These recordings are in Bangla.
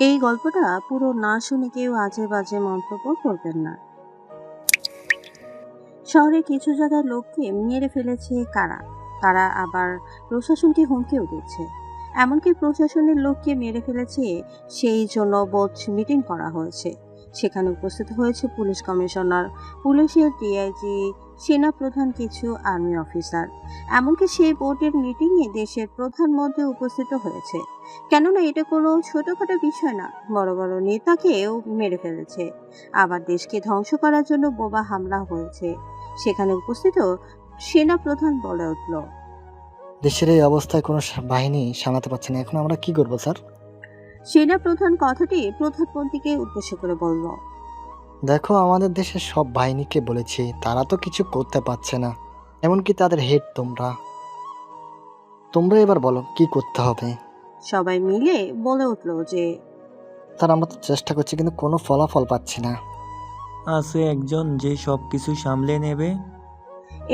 এই গল্পটা পুরো না শুনে কেউ আজে বাজে মন্তব্য করবেন না। শহরে কিছু জায়গায় লোককে মেরে ফেলেছে কারা, তারা আবার প্রশাসনকে হুমকিও দিচ্ছে। এমনকি প্রশাসনের লোককে মেরে ফেলেছে সেই জন্য বোধ মিটিং করা হয়েছে। সেখানে উপস্থিত হয়েছে পুলিশ কমিশনার, পুলিশের ডিআইজি, সেনা প্রধান, কিছু আর্মি অফিসার। এমনকি সেই বোর্ডের মিটিংয়ে দেশের প্রধানমন্ত্রী উপস্থিত হয়েছে। কেননা এটা কোনো ছোটখাটো বিষয় না, বড় বড় নেতাকেও মেরে ফেলেছে। আবার দেশকে ধ্বংস করার জন্য বোমা হামলা হয়েছে। সেখানে উপস্থিত সেনা প্রধান বলে উঠল, দেশের এই অবস্থায় কোনো বাহিনী সামলাতে পারছে না, এখন আমরা কি করবো স্যার? সেনা প্রধান কথাটি প্রধানমন্ত্রীকে উদ্দেশ্য করে বলল, দেখো, আমাদের দেশের সব বাহিনীকে বলেছি, তারা তো কিছু করতে পারছে না। এমনকি তাদের হেড তোমরা এবার বলো কি করতে হবে। সবাই মিলে বলে উঠল যে, স্যার, আমরা তো চেষ্টা করছি কিন্তু কোনো ফলাফল পাচ্ছি না। আছে একজন যে সব কিছু সামলে নেবে।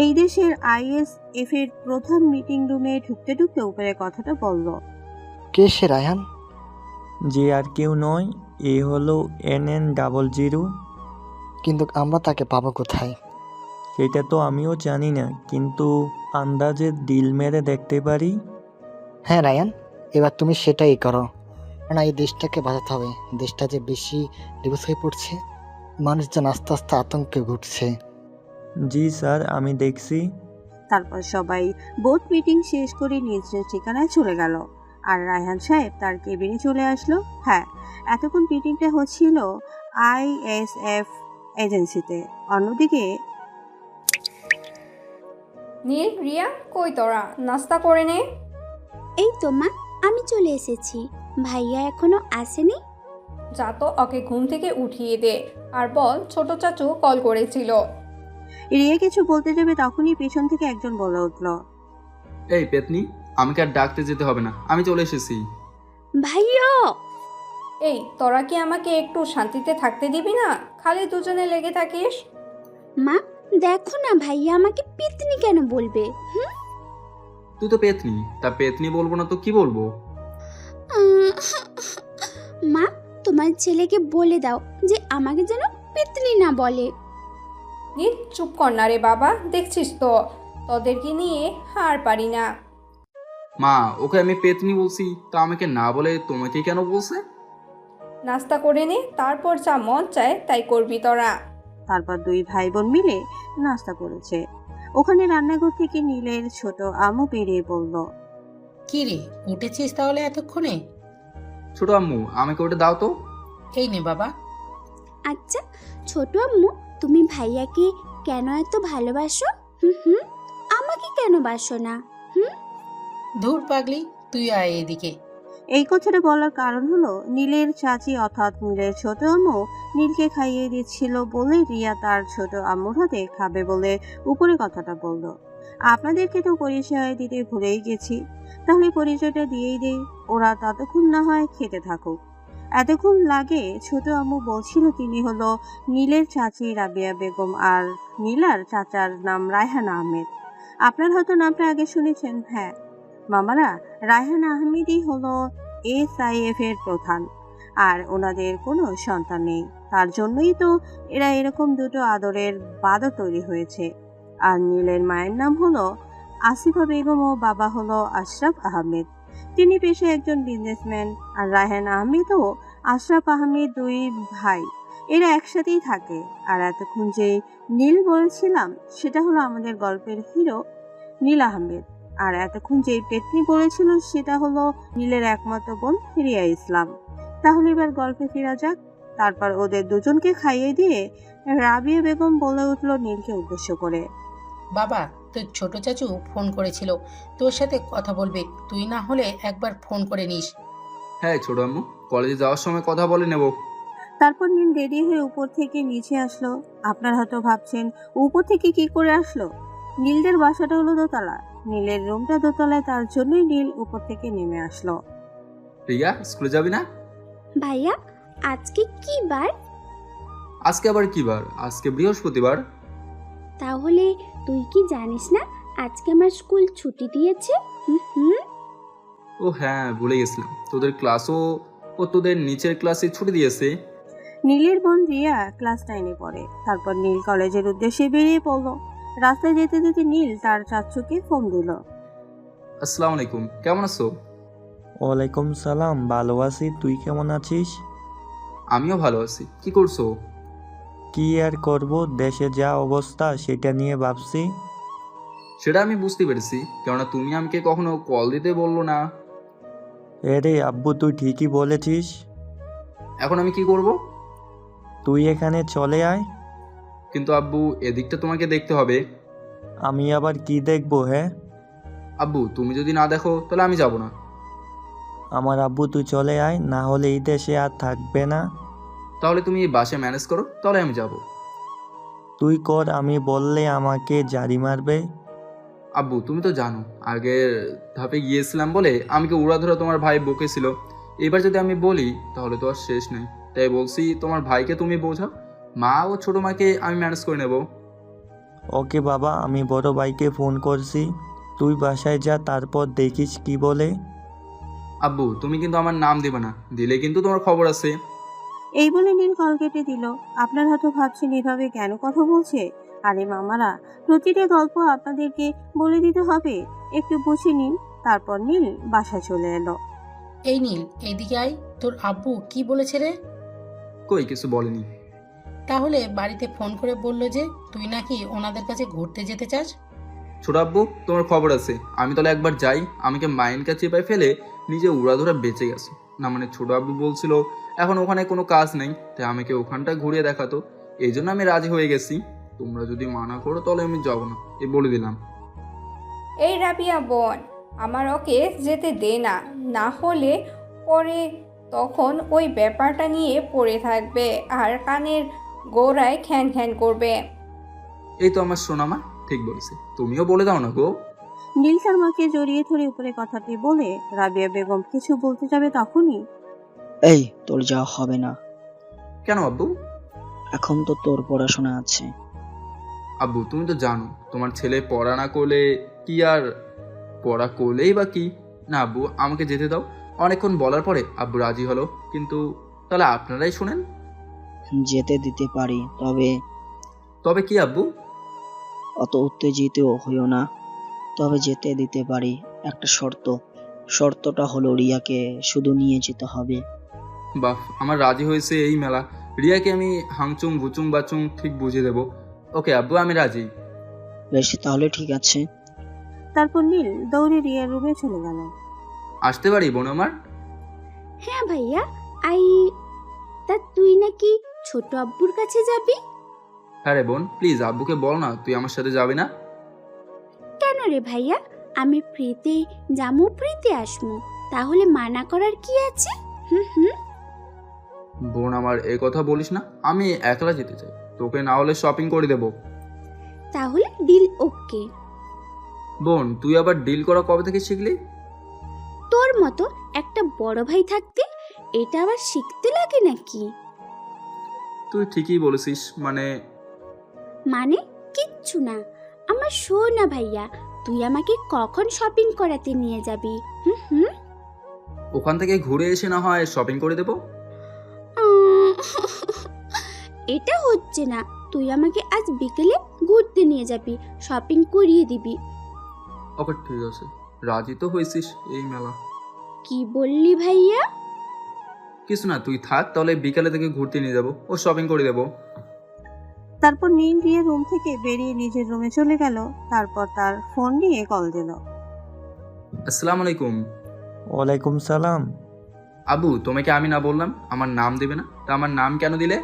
এই দেশের আইএসএফ এর প্রধান মিটিং রুমে ঢুকতে ঢুকতে উপরে কথাটা বলল। কে সে, রায়হান? যে আর কেউ নয়, এ হলো NN00। কিন্তু আমরা তাকে পাবো কোথায়? সেটা তো আমিও জানি না, কিন্তু আন্দাজে ডিল মেরে দেখতে পারি। হ্যাঁ রায়ান, এবার তুমি সেটাই করো। না, এই দেশটাকে বাঁচাতে হবে। দেশটা যে বেশি ডিভোর্স হয়ে পড়ছে, মানুষ যেন আস্তে আস্তে আতঙ্কে ঘুরছে। জি স্যার, আমি দেখছি। তারপর সবাই বোর্ড মিটিং শেষ করে নিজ নিজ ঠিকানায় চলে গেল। আর রায়হান সাহেব তার কেবিনে চলে আসলো। হ্যাঁ, এতক্ষণ মিটিংটা হচ্ছিল আইএসএফ এজেন্সিতে। অন্যদিকে নীল, রিয়া, কই তোরা? নাস্তা করে নে। এই তো মা, আমি চলে এসেছি। ভাইয়া এখনো আসেনি? যা তো ওকে ঘুম থেকে উঠিয়ে দে, আর বল ছোট চাচু কল করেছিল। রিয়া কিছু বলতে যাবে তখনই পেছন থেকে একজন বলে উঠল, এই পেতনি, আমাকে আর ডাকতে যেতে হবে না, আমি চলে এসেছি। ভাইয়া! এই তোরা কি আমাকে একটু শান্তিতে থাকতে দিবি না? খালি দুজনে লেগে থাকিস। মা, দেখো না ভাইয়া আমাকে পেতনি কেন বলবে। তুই তো পেতনি, তা পেতনি বলবো না তো কি বলবো? উম, মা, তোমার ছেলেকে বলে দাও যে আমাকে যেন পেতনি না বলে। নীল, চুপ কর না রে বাবা, দেখছিস তো তোদেরকে নিয়ে হার পারি না। মা, ওকে আমি পেতনি বলছি, তা আমাকে না বলে তোমাকে কেন বলছে? নাস্তা করে নে, তারপর যা মন চায় তাই করবি তোরা। তারপর দুই ভাই বোন মিলে নাস্তা করেছে। ওখানে রান্নাঘর থেকে নীলের ছোট আমু বেরিয়ে বলল, কি রে, উঠেছিস তাহলে এতক্ষণে? ছোট আম্মু, আমাকে ওটা দাও তো। এই নে বাবা। আচ্ছা ছোট আম্মু, তুমি ভাইয়াকে কেন এত ভালোবাসো? আমাকে কেন বাসো না? ধুর পাগলি, তুই আয় এদিকে। এই কথাটা বলার কারণ হলো নীলের চাচি অর্থাৎ নীলের ছোট আম্মু নীলকে খাইয়ে দিচ্ছিল বলে রিয়া তার ছোট আম্মুর হাতে খাবে বলে উপরে কথাটা বলল। আপনাদেরকে তো পরিচয় দিতে ভুলেই গেছি, তাহলে পরিচয়টা দিয়েই দেই, ওরা ততক্ষণ না হয় খেতে থাকুক। এতক্ষণ লাগে ছোট আম্মু বলছিল তিনি হলো নীলের চাচি রাবিয়া বেগম, আর নীলার চাচার নাম রায়হান আহমেদ। আপনার হয়তো নামটা আগে শুনেছেন। হ্যাঁ মামারা, রায়হান আহমেদই হলো এসআইএফ এর প্রধান, আর ওনাদের কোনো সন্তান নেই। তার জন্যই তো এরা এরকম দুটো আদরের বাদর তৈরি হয়েছে। আর নীলের মায়ের নাম হলো আসিফা বেগম ও বাবা হলো আশরাফ আহমেদ। তিনি পেশায় একজন বিজনেসম্যান। আর রায়হান আহমেদ ও আশরাফ আহমেদ দুই ভাই, এরা একসাথেই থাকে। আর এতক্ষণ যে নীল বলেছিলাম সেটা হলো আমাদের গল্পের হিরো নীল আহমেদ। আর এতক্ষণ যে পেতনি বলেছিল সেটা হলো নীলের একমাত্র বোন রিয়া ইসলাম। তাহলে এবার গল্পে ফেরা যাক। তারপর ওদের দুজনকে খাইয়ে দিয়ে রাবিয়া বেগম বলে উঠল নীলকে উদ্দেশ্য করে, বাবা, তোর ছোট চাচু ফোন করেছিল, তোর সাথে কথা বলবে। তুই না হলে একবার ফোন করে নিস। হ্যাঁ ছোট আম্মু, কলেজে যাওয়ার সময় কথা বলে নেব। তারপর নীল রেডি হয়ে উপর থেকে নিচে আসলো। আপনারা হয়তো ভাবছেন উপর থেকে কি করে আসলো। নীলদের বাসাটা হলো দোতলা, নীলের রুমটা দোতলায়, তার জন্যই নীল উপর থেকে নেমে আসলো। রিয়া, স্কুলে যাবি না? ভাইয়া, আজকে কি বার? আজকে আবার কি বার? আজকে বৃহস্পতিবার। তাহলে তুই কি জানিস না আজকে আমার স্কুল ছুটি দিয়েছে? ও হ্যাঁ, ভুলে গেছিলাম, তোদের ক্লাসও ও তোদের নিচের ক্লাসে ছুটি দিয়েছে। নীলের বোন রিয়া ক্লাস 9-এ পড়ে। তারপর নীল কলেজের উদ্দেশ্যে বেরিয়ে পড়ল। রাস্তায় যেতে যেতে নীল তার চাচুকে ফোন দিল। আসসালামু আলাইকুম, কেমন আছো? ওয়ালাইকুম সালাম, ভালো আছি। তুই কেমন আছিস? আমিও ভালো আছি। কি করছো? কি আর করব, দেশে যা অবস্থা সেটা নিয়ে ভাবছি। সেটা আমি বুঝতে পেরেছি, কেননা তুমি আমাকে কখনো কল দিতে বললো না। রে আব্বু, তুই ঠিকই বলেছিস। এখন আমি কি করব? তুই এখানে চলে আয়। কিন্তু আব্বু, এদিকটা তোমাকে দেখতে হবে। আমি আবার কি দেখবো? হ্যাঁ, আব্বু তুমি যদি না দেখো তাহলে আমি যাব না। আমার আব্বু, তুই চলে আয়, না হলে এই দেশে আর থাকবে না। তাহলে তুমি বাসায় ম্যানেজ করো, তাহলে আমি যাব। তুই কর, আমি বললে আমাকে জারি মারবে। আব্বু তুমি তো জানো, আগের ধাপে গিয়েছিলাম বলে আমাকে উড়াধুরা তোমার ভাই বকেছিল। এবার যদি আমি বলি তাহলে তো আর শেষ নেই। তাই বলছি তোমার ভাইকে তুমি বোঝাও, মা ও ছোট মাকে আমি ম্যানেজ করে নেব। ওকে বাবা, আমি বড় ভাইকে ফোন করছি। তুই বাসায় যা, তারপর দেখিস কি বলে। আব্বু তুমি কিন্তু আমার নাম দেবে না, দিলে কিন্তু তোমার খবর আছে। এই বলে নীল কল কেটে দিল। আপনার হয়তো ভাবছেন এভাবে কেন কথা বলছে। আরে মামারা, প্রতিটা গল্প আপনাদেরকে বলে দিতে হবে? একটু বুঝে নিন। তারপর নীল বাসায় চলে এলো। এই নীল, এইদিকে আয়। তোর আব্বু কি বলেছে রে? কই কিছু বলেনি। তাহলে বাড়িতে ফোন করে বললো যে তুই নাকি ওনাদের কাছে ঘুরতে যেতে চাস। ছোট আব্বু তোমার খবর আছে, আমি তাহলে একবার যাই। আমাকে মাইন কাছে চেপায় ফেলে নিজে উড়াধুরা বেঁচে গেছে না। মানে ছোট আব্বু বলছিল এখন ওখানে কোনো কাজ নেই, তাই আমাকে ওখানটা ঘুরিয়ে দেখাতো। এই জন্য আমি রাজি হয়ে গেছি। তোমরা যদি মানা করো তাহলে আমি যাবো না, এ বলে দিলাম। এই রাবিয়া বোন, আমার ওকে যেতে দে না, না হলে পরে তখন ওই ব্যাপারটা নিয়ে পড়ে থাকবে আর কানের গোড়ায় খ্যান খ্যান করবে। এই তো আমার সোনামা ঠিক বলেছে, তুমিও বলে দাও না গো। নীল তার মাকে জড়িয়ে ধরে উপরে কথাটি বলে রাবিয়া বেগম কিছু বলতে যাবে, তখনই এই, তোর যাওয়া হবে না। কেন আব্বু? এখন তো তোর পড়াশোনা আছে। আব্বু তুমি তো জানো তোমার ছেলে পড়া না করলে কি আর, পড়া করলেই বা কি। না আব্বু আমাকে যেতে দাও। অনেকক্ষণ বলার পরে আব্বু রাজি হলো, কিন্তু তাহলে আপনারাই শুনেন। যেতে দিতে পারি, তবে তবে কি আব্বু? অত উত্তেজিত হইও না। তবে যেতে দিতে পারি, একটা শর্ত। শর্তটা হলো রিয়াকে শুধু নিয়ে যেতে হবে। বাহ, আমার রাজি হয়েছে এই মেলা। রিয়াকে আমি হাংচুং ভুচুং বাচুং ঠিক বুঝিয়ে দেবো। ওকে আব্বু আমি রাজি। বেশ, তাহলে ঠিক আছে। তারপর নীল দৌড়ে রিয়ার রুমে চলে গেল। আসতে পারি বোন আমার? হ্যাঁ ভাইয়া, আই। তা তুই নাকি ছোট আব্বুর কাছে যাবি? হ্যাঁ রে বোন, প্লিজ আব্বুকে বল না তুই আমার সাথে যাবি না। কেন রে ভাইয়া? আমি ফ্রিতে যামু, ফ্রিতে আসমু, তাহলে মানা করার কি আছে? হুম হুম। বোন আমার এই কথা বলিস না, আমি একলা যেতে চাই। তোকে না হলে শপিং করে দেবো। তাহলে ডিল ওকে। বোন তুই আবার ডিল করা কবে থেকে শিখলি? তোর মতো একটা বড় ভাই থাকতে এটা আবার শিখতে লাগে নাকি? তুই ঠিকই বলেছিস, মানে কিচ্ছু না। আমার শোনা ভাইয়া, তুই আমাকে কখন শপিং করাতে নিয়ে যাবি? হুম হুম। ওখান থেকে ঘুরে এসে না হয় শপিং করে দেবো। এটা হচ্ছে না। তুই আমাকে আজ বিকেলে ঘুরতে নিয়ে যাবি, শপিং করিয়ে দিবি। ওকে ঠিক আছে, রাজি তো হয়েছিস এই মেলা। কি বললি ভাইয়া? কিছু না, তুই থাক, তাহলে বিকালে থেকে ঘুরতে নিয়ে যাবো, ও শপিং করে দেবো। তারপর নীল রিয়ার রুম থেকে বেরিয়ে নিজের রুমে চলে গেল। তারপর তার ফোন নিয়ে কল দিল। আসসালামু আলাইকুম। ওয়ালাইকুম সালাম। আব্বু তোমাকে আমি না বললাম আমার নাম দেবে না, তা আমার নাম কেন দিলে?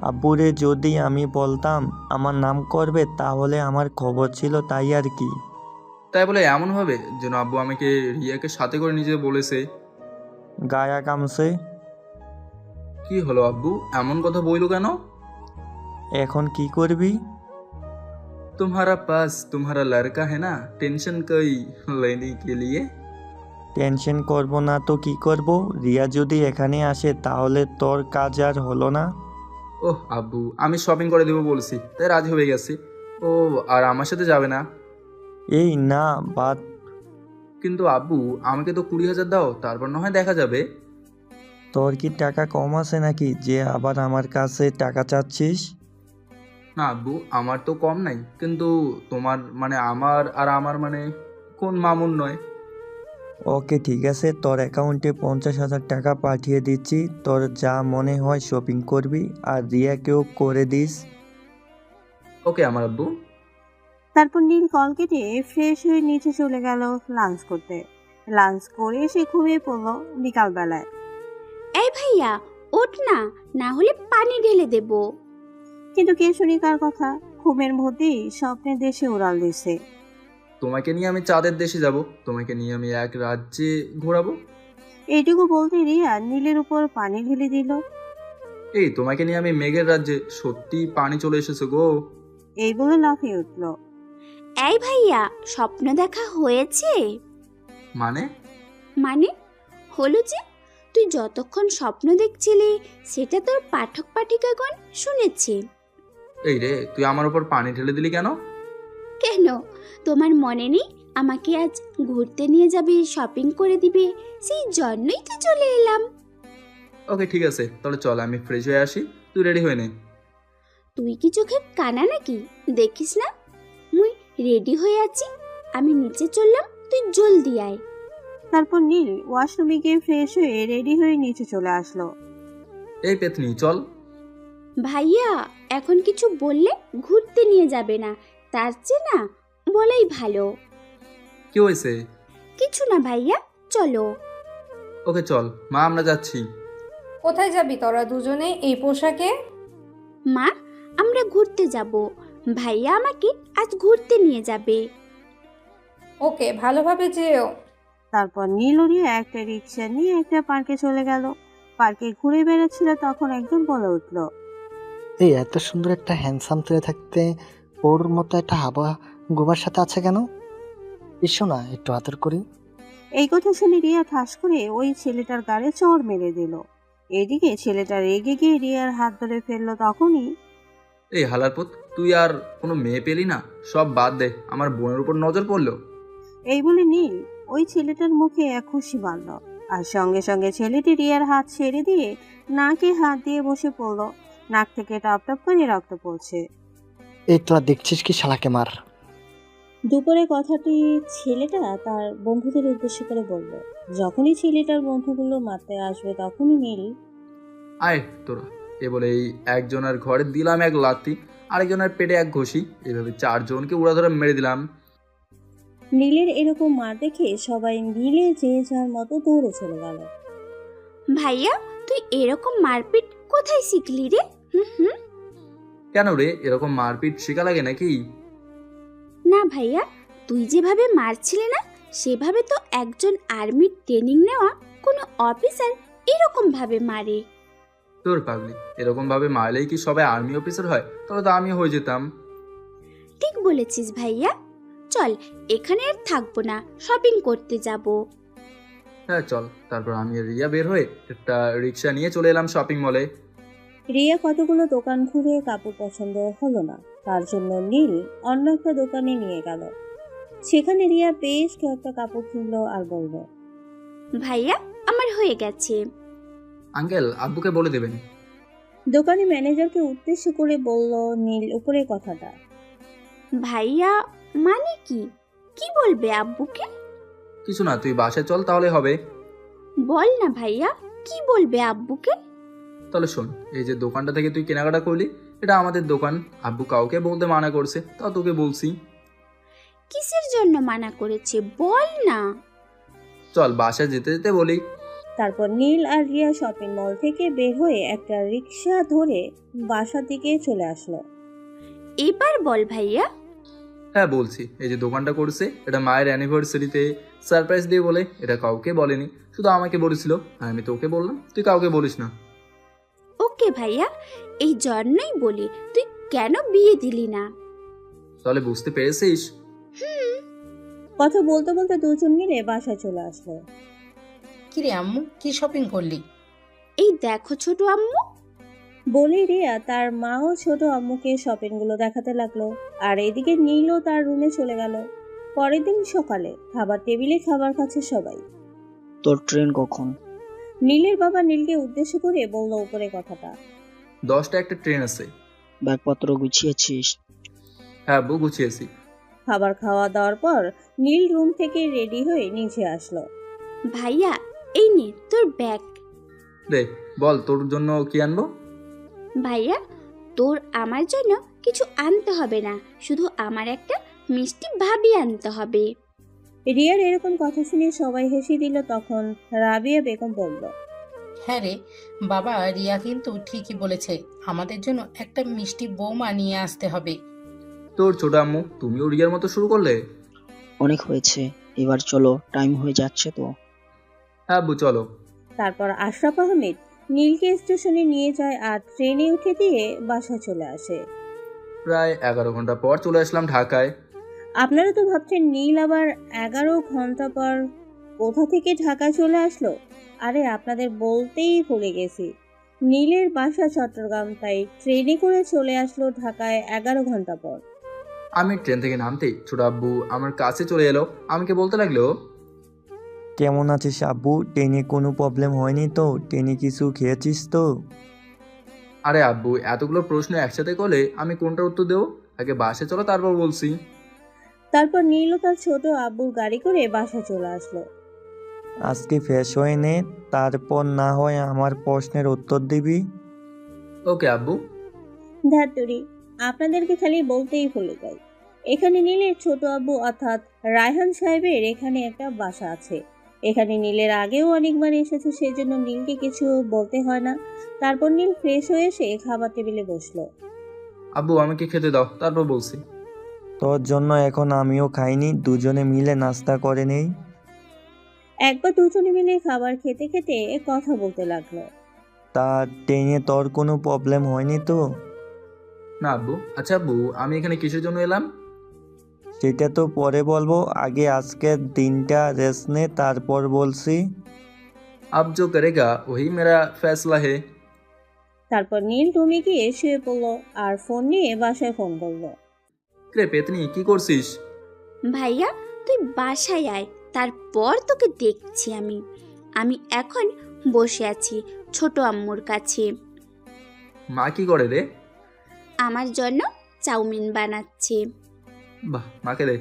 আব্বুরে যদি আমি বলতাম আমার নাম করবে তাহলে আমার খবর ছিল, তাই আর কি। তাই বলে এমন ভাবে যেন আব্বু আমাকে রিয়াকে সাথে করে নিজে বলেছে। গায়া কামছে। কি হলো আব্বু, এমন কথা বইলো কেন? এখন কি করবি? तुम्हारा पास तुम्हारा लड़का है ना, टेंशन कोई लेने के लिए। টেনশন করব না তো কি করব? রিয়া যদি এখানে আসে তাহলে তোর কাজ আর হলো না। ওহ আব্বু আমি শপিং করে দেবো বলছি, তাই রাজি হয়ে গেছি। ও আর আমার সাথে যাবে না? এই না, বাদ। কিন্তু আব্বু আমাকে তো 20,000 দাও, তারপর না হয় দেখা যাবে। তোর কি টাকা কম আছে নাকি যে আবার আমার কাছে টাকা চাচ্ছিস? না আব্বু, আমার তো কম নাই, কিন্তু তোমার মানে আমার আর আমার মানে কোন মামুন নয়। ওকে ঠিক আছে, তোর অ্যাকাউন্টে 50,000 টাকা পাঠিয়ে দিচ্ছি। তোর যা মনে হয় শপিং করবি, আর রিয়াকেও করে দিস। ওকে আমার আব্বু। তারপর নীল কল কেটে ফ্রেশ হয়ে নিচে চলে গেল লাঞ্চ করতে। লাঞ্চ করে সে ঘুমিয়ে পড়লো বিকালবেলায়। এই ভাইয়া, ওঠ না, না হলে পানি ঢেলে দেব। কিন্তু কে শুনি কার কথা, ঘুমের মধ্যেই স্বপ্নের দেশে উড়াল দিছে। তোমাকে নিয়ে আমি চাঁদের দেশে যাব, তোমাকে নিয়ে আমি এক রাজ্যে ঘোরাবো। এইটুকু বলতে রিয়া নীলের উপর পানি ঢেলে দিল। এই তোমাকে নিয়ে আমি মেঘের রাজ্যে, সত্যি পানি চলে এসেছে গো। এই বলে লাফিয়ে উঠল। এই ভাইয়া, স্বপ্ন দেখা হয়েছে? মানে? মানে হলো যে, তুই যতক্ষণ স্বপ্ন দেখছিলি সেটা তোর পাঠক পাঠিকাগণ শুনেছে। এই রে, তুই আমার উপর পানি ঢেলে দিলি কেন? কেন, তোমার মনে নেই আমাকে আজ ঘুরতে নিয়ে যাবে, শপিং করে দিবে, সেই জন্যই তো চলে এলাম। ওকে ঠিক আছে, তাহলে চল আমি ফ্রেশ হয়ে আসি, তুই রেডি হয়ে নে। তুই কি চোখে কানা নাকি, দেখিস না মুই রেডি হয়ে আছি? আমি নিচে চললাম, তুই জলদি আয়। তারপর নীল ওয়াশরুমে গিয়ে ফ্রেশ হয়ে রেডি হয়ে নিচে চলে আসলো। এই পেতনি চল। ভাইয়া, এখন কিছু বললে ঘুরতে নিয়ে যাবে না, তার চেয়ে না বলাই ভালো। কি হয়েছে? কিছু না ভাইয়া, চলো। ওকে চল মা, আমরা যাচ্ছি। কোথায় যাবি তোরা দুজনে এই পোশাকে? মা, আমরা ঘুরতে যাব, ভাইয়া আমাকে আজ ঘুরতে নিয়ে যাবে। ওকে, ভালোভাবে যেও। তারপর নীল ও রিয়া একটা রিক্সা নিয়ে একটা পার্কে চলে গেল। পার্কে ঘুরে বেড়াচ্ছিল, তখন একজন বলে উঠল। এই এত সুন্দর একটা হ্যান্ডসাম ছেলে থাকতে ওর মতো একটা হাবা গোবার সাথে আছে কেন? এসো না একটু আদর করি। এই কথা শুনে রিয়া ঠাস করে ওই ছেলেটার গাড়ে চড় মেরে দিল। এদিকে ছেলেটা রেগে গিয়ে রিয়ার হাত ধরে ফেললো। তখনই এই হালারপুত, তুই আর কোনো মেয়ে পেলি না? সব বাদ দে, আমার বোনের উপর নজর পড়লো। এই বলে নীল ওই ছেলেটার মুখে এক খুশি মারল, আর সঙ্গে সঙ্গে ছেলেটি রিয়ার হাত ছেড়ে দিয়ে নাকে হাত দিয়ে বসে পড়ল। নাক থেকে টপ টপ করে রক্ত পড়ছে। এই তোরা দেখছিস কি, শালাকে মার। দুপুরে কথাটি ছেলেটা তার বন্ধুদের উদ্দেশ্য করে বলল। যখনই ছেলেটার বন্ধুগুলো মারতে আসবে তখনই নীল আয় তোরা, এ বলে এই একজনের ঘরে দিলাম এক লাথি, আরেকজনের পেটে এক ঘষি, এভাবে চারজনকে উড়া ধরে মেরে দিলাম। নীলের এরকম মার দেখে সবাই নীলে যে যার মতো দৌড়ে চলে গেল। ভাইয়া, তুই এরকম মারপিট কোথায় শিখলি রে? হুম হুম। কেন রে, এরকম মারপিট শেখা লাগে নাকি? না ভাইয়া, তুই যেভাবে মারছিলি না, সেভাবে তো একজন আর্মির ট্রেনিং নেওয়া কোনো অফিসার এরকম ভাবে মারে। তোর পাগলি, এরকম ভাবে মারলেই কি সবাই আর্মি অফিসার হয়? তাহলে তো আমিও হয়ে যেতাম। ঠিক বলেছিস ভাইয়া, চল এখানে আর থাকবো না, শপিং করতে যাব। হ্যাঁ চল। তারপর আমি আর রিয়া বের হয়ে একটা রিক্সা নিয়ে চলে এলাম শপিং মলে। রিয়া কতগুলো দোকান ঘুরে কাপড় পছন্দ হলো না, তার জন্য নীল অন্য একটা দোকানে নিয়ে গেল। সেখানে রিয়া বেশ কয়েকটা কাপড় কিনলো আর বলল। ভাইয়া, আমার হয়ে গেছে। আঙ্কেল আব্বুকে বলে দেবেন। দোকানে ম্যানেজারকে উদ্দেশ্য করে বলল নীল উপরে কথাটা। ভাইয়া, মানে কি? কি বলবে আব্বুকে? কিছু না, তুই বাসায় চল তাহলে হবে। বল না ভাইয়া, কি বলবে আব্বুকে? তাহলে শোন, এই যে দোকানটা থেকে তুই কেনাকাটা করলি, এটা আমাদের দোকান। আব্বু কাউকে বলতে মানা করছে, তাও তোকে বলছি। কিসের জন্য মানা করেছে বল না। চল বাসায় যেতে যেতে বলি। তারপর নীল আর রিয়া শপিং মল থেকে বের হয়ে একটা রিক্সা ধরে বাসার দিকে চলে আসলো। এবার বল ভাইয়া। হ্যাঁ বলছি, এই যে দোকানটা করছে, এটা মায়ের অ্যানিভার্সারিতে সারপ্রাইজ দিয়ে বলে, এটা কাউকে বলেনি, শুধু আমাকে বলেছিল, আর আমি তোকে বললাম তুই কাউকে বলিস না। ওকে ভাইয়া, এই জন্যই বলি তুই কেন বিয়ে দিলি না। তাহলে বুঝতে পেরেছিস? কথা বলতে বলতে দুজন মিলে বাসায় চলে আসলো। কিরে আম্মু, কি শপিং করলি? এই দেখো ছোট আম্মু। বলে রিয়া তার মা ও ছোট আম্মুকে শপিং গুলো দেখাতে লাগলো, আর এদিকে নীলও তার রুমে চলে গেল। পরের দিন সকালে খাবার টেবিলে খাবার খাচ্ছে সবাই। তোর ট্রেন কখন? নীলের বাবা নীলকে উদ্দেশ্য করে বলল উপরে কথাটা। 10টা একটা ট্রেন আছে। ব্যাগপত্র গুছিয়েছিস? হ্যাঁ আব্বু, গুছিয়েছি। খাবার খাওয়া দাওয়ার পর নীল রুম থেকে রেডি হয়ে নিচে আসলো। ভাইয়া, এই নে তোর ব্যাগ। রে, বল তোর জন্য কি আনবো? ভাইয়া, তোর আমার জন্য কিছু আনতে হবে না, শুধু আমার একটা মিষ্টি ভাবি আনতে হবে। রিয়ার এরকম কথা শুনে সবাই হেসে দিল। তখন রাবিয়া বেগম বলল, হ্যাঁ রে বাবা, রিয়া কিন্তু ঠিকই বলেছে, আমাদের জন্য একটা মিষ্টি বৌমা নিয়ে আসতে হবে। তোর ছোট আম্মু, তুমিও রিয়ার মতো শুরু করলে? অনেক হয়েছে, এবার চলো, টাইম হয়ে যাচ্ছে তো। হ্যাঁ আব্বু, চলো। তারপর আশরাফ আহমেদ নীলকে স্টেশনে নিয়ে যায় আর ট্রেনে উঠে দিয়ে বাসায় চলে আসে। প্রায় 11 ঘন্টা পর চলে আসলাম ঢাকায়। আপনারা তো ভাবছেন নীল আবার 11 ঘন্টা পর কোথা থেকে ঢাকায় চলে আসলো। আরে আপনাদের বলতেই ভুলে গেছি, নীলের বাসা চট্টগ্রাম, তাই ট্রেনে করে চলে আসলো ঢাকায় 11 ঘন্টা পর। আমি ট্রেন থেকে নামতেই ছোট আব্বু আমার কাছে চলে এলো, আমাকে বলতে লাগলো, কেমন আছিস আব্বু? ট্রেনে কোনো প্রবলেম হয়নি তো? ট্রেনে কিছু খেয়েছিস তো? আরে আব্বু, এতগুলো প্রশ্ন একসাথে করলে আমি কোনটার উত্তর দেবো? আগে বাসে চলো, তারপর বলছি। তারপর নীল ও তার ছোট আব্বুর গাড়ি করে বাসায় চলে আসলো। আজকে ফ্রেশ হয়ে নে, তারপর না হয় আমার প্রশ্নের উত্তর দিবি। ওকে আব্বু। ধাত্তরি, আপনাদেরকে খালি বলতেই ভুলে যাই, এখানে নীলের ছোট আব্বু অর্থাৎ রায়হান সাহেবের এখানে একটা বাসা আছে। এখানে নীলের আগেও অনেকবার এসেছে, সেজন্য নীলকে কিছু বলতে হয় না। তারপর নীল ফ্রেশ হয়ে এসে খাবার টেবিলে বসলো। আব্বু আমাকে খেতে দাও, তারপর বলছি। তোর জন্য এখন আমিও খাইনি, দুজনে মিলে নাস্তা করে নেই। একবার দুজনে মিলে খাবার খেতে খেতে কথা বলতে লাগলো। তা ট্রেনে তোর কোনো প্রবলেম হয়নি তো? না আব্বু। আচ্ছা আব্বু, আমি এখানে কিসের জন্য এলাম? সেটা তো পরে বলবো, আগে আজকের দিনটা রেস্ট নে, তারপর বলছি। अब जो करेगा वही मेरा फैसला है। তারপর নীল রুমে গিয়ে শুয়ে পড়লো আর ফোন নিয়ে বাসায় ফোন করলো। রে পেতনি, কি করছিস? ভাইয়া, তুই বাসায় আয়, তারপর তোকে দেখছি আমি। আমি এখন বসে আছি ছোট আম্মুর কাছে, মা কি করে রে? আমার জন্য চাউমিন বানাচ্ছে। বাহ, মাকে দে।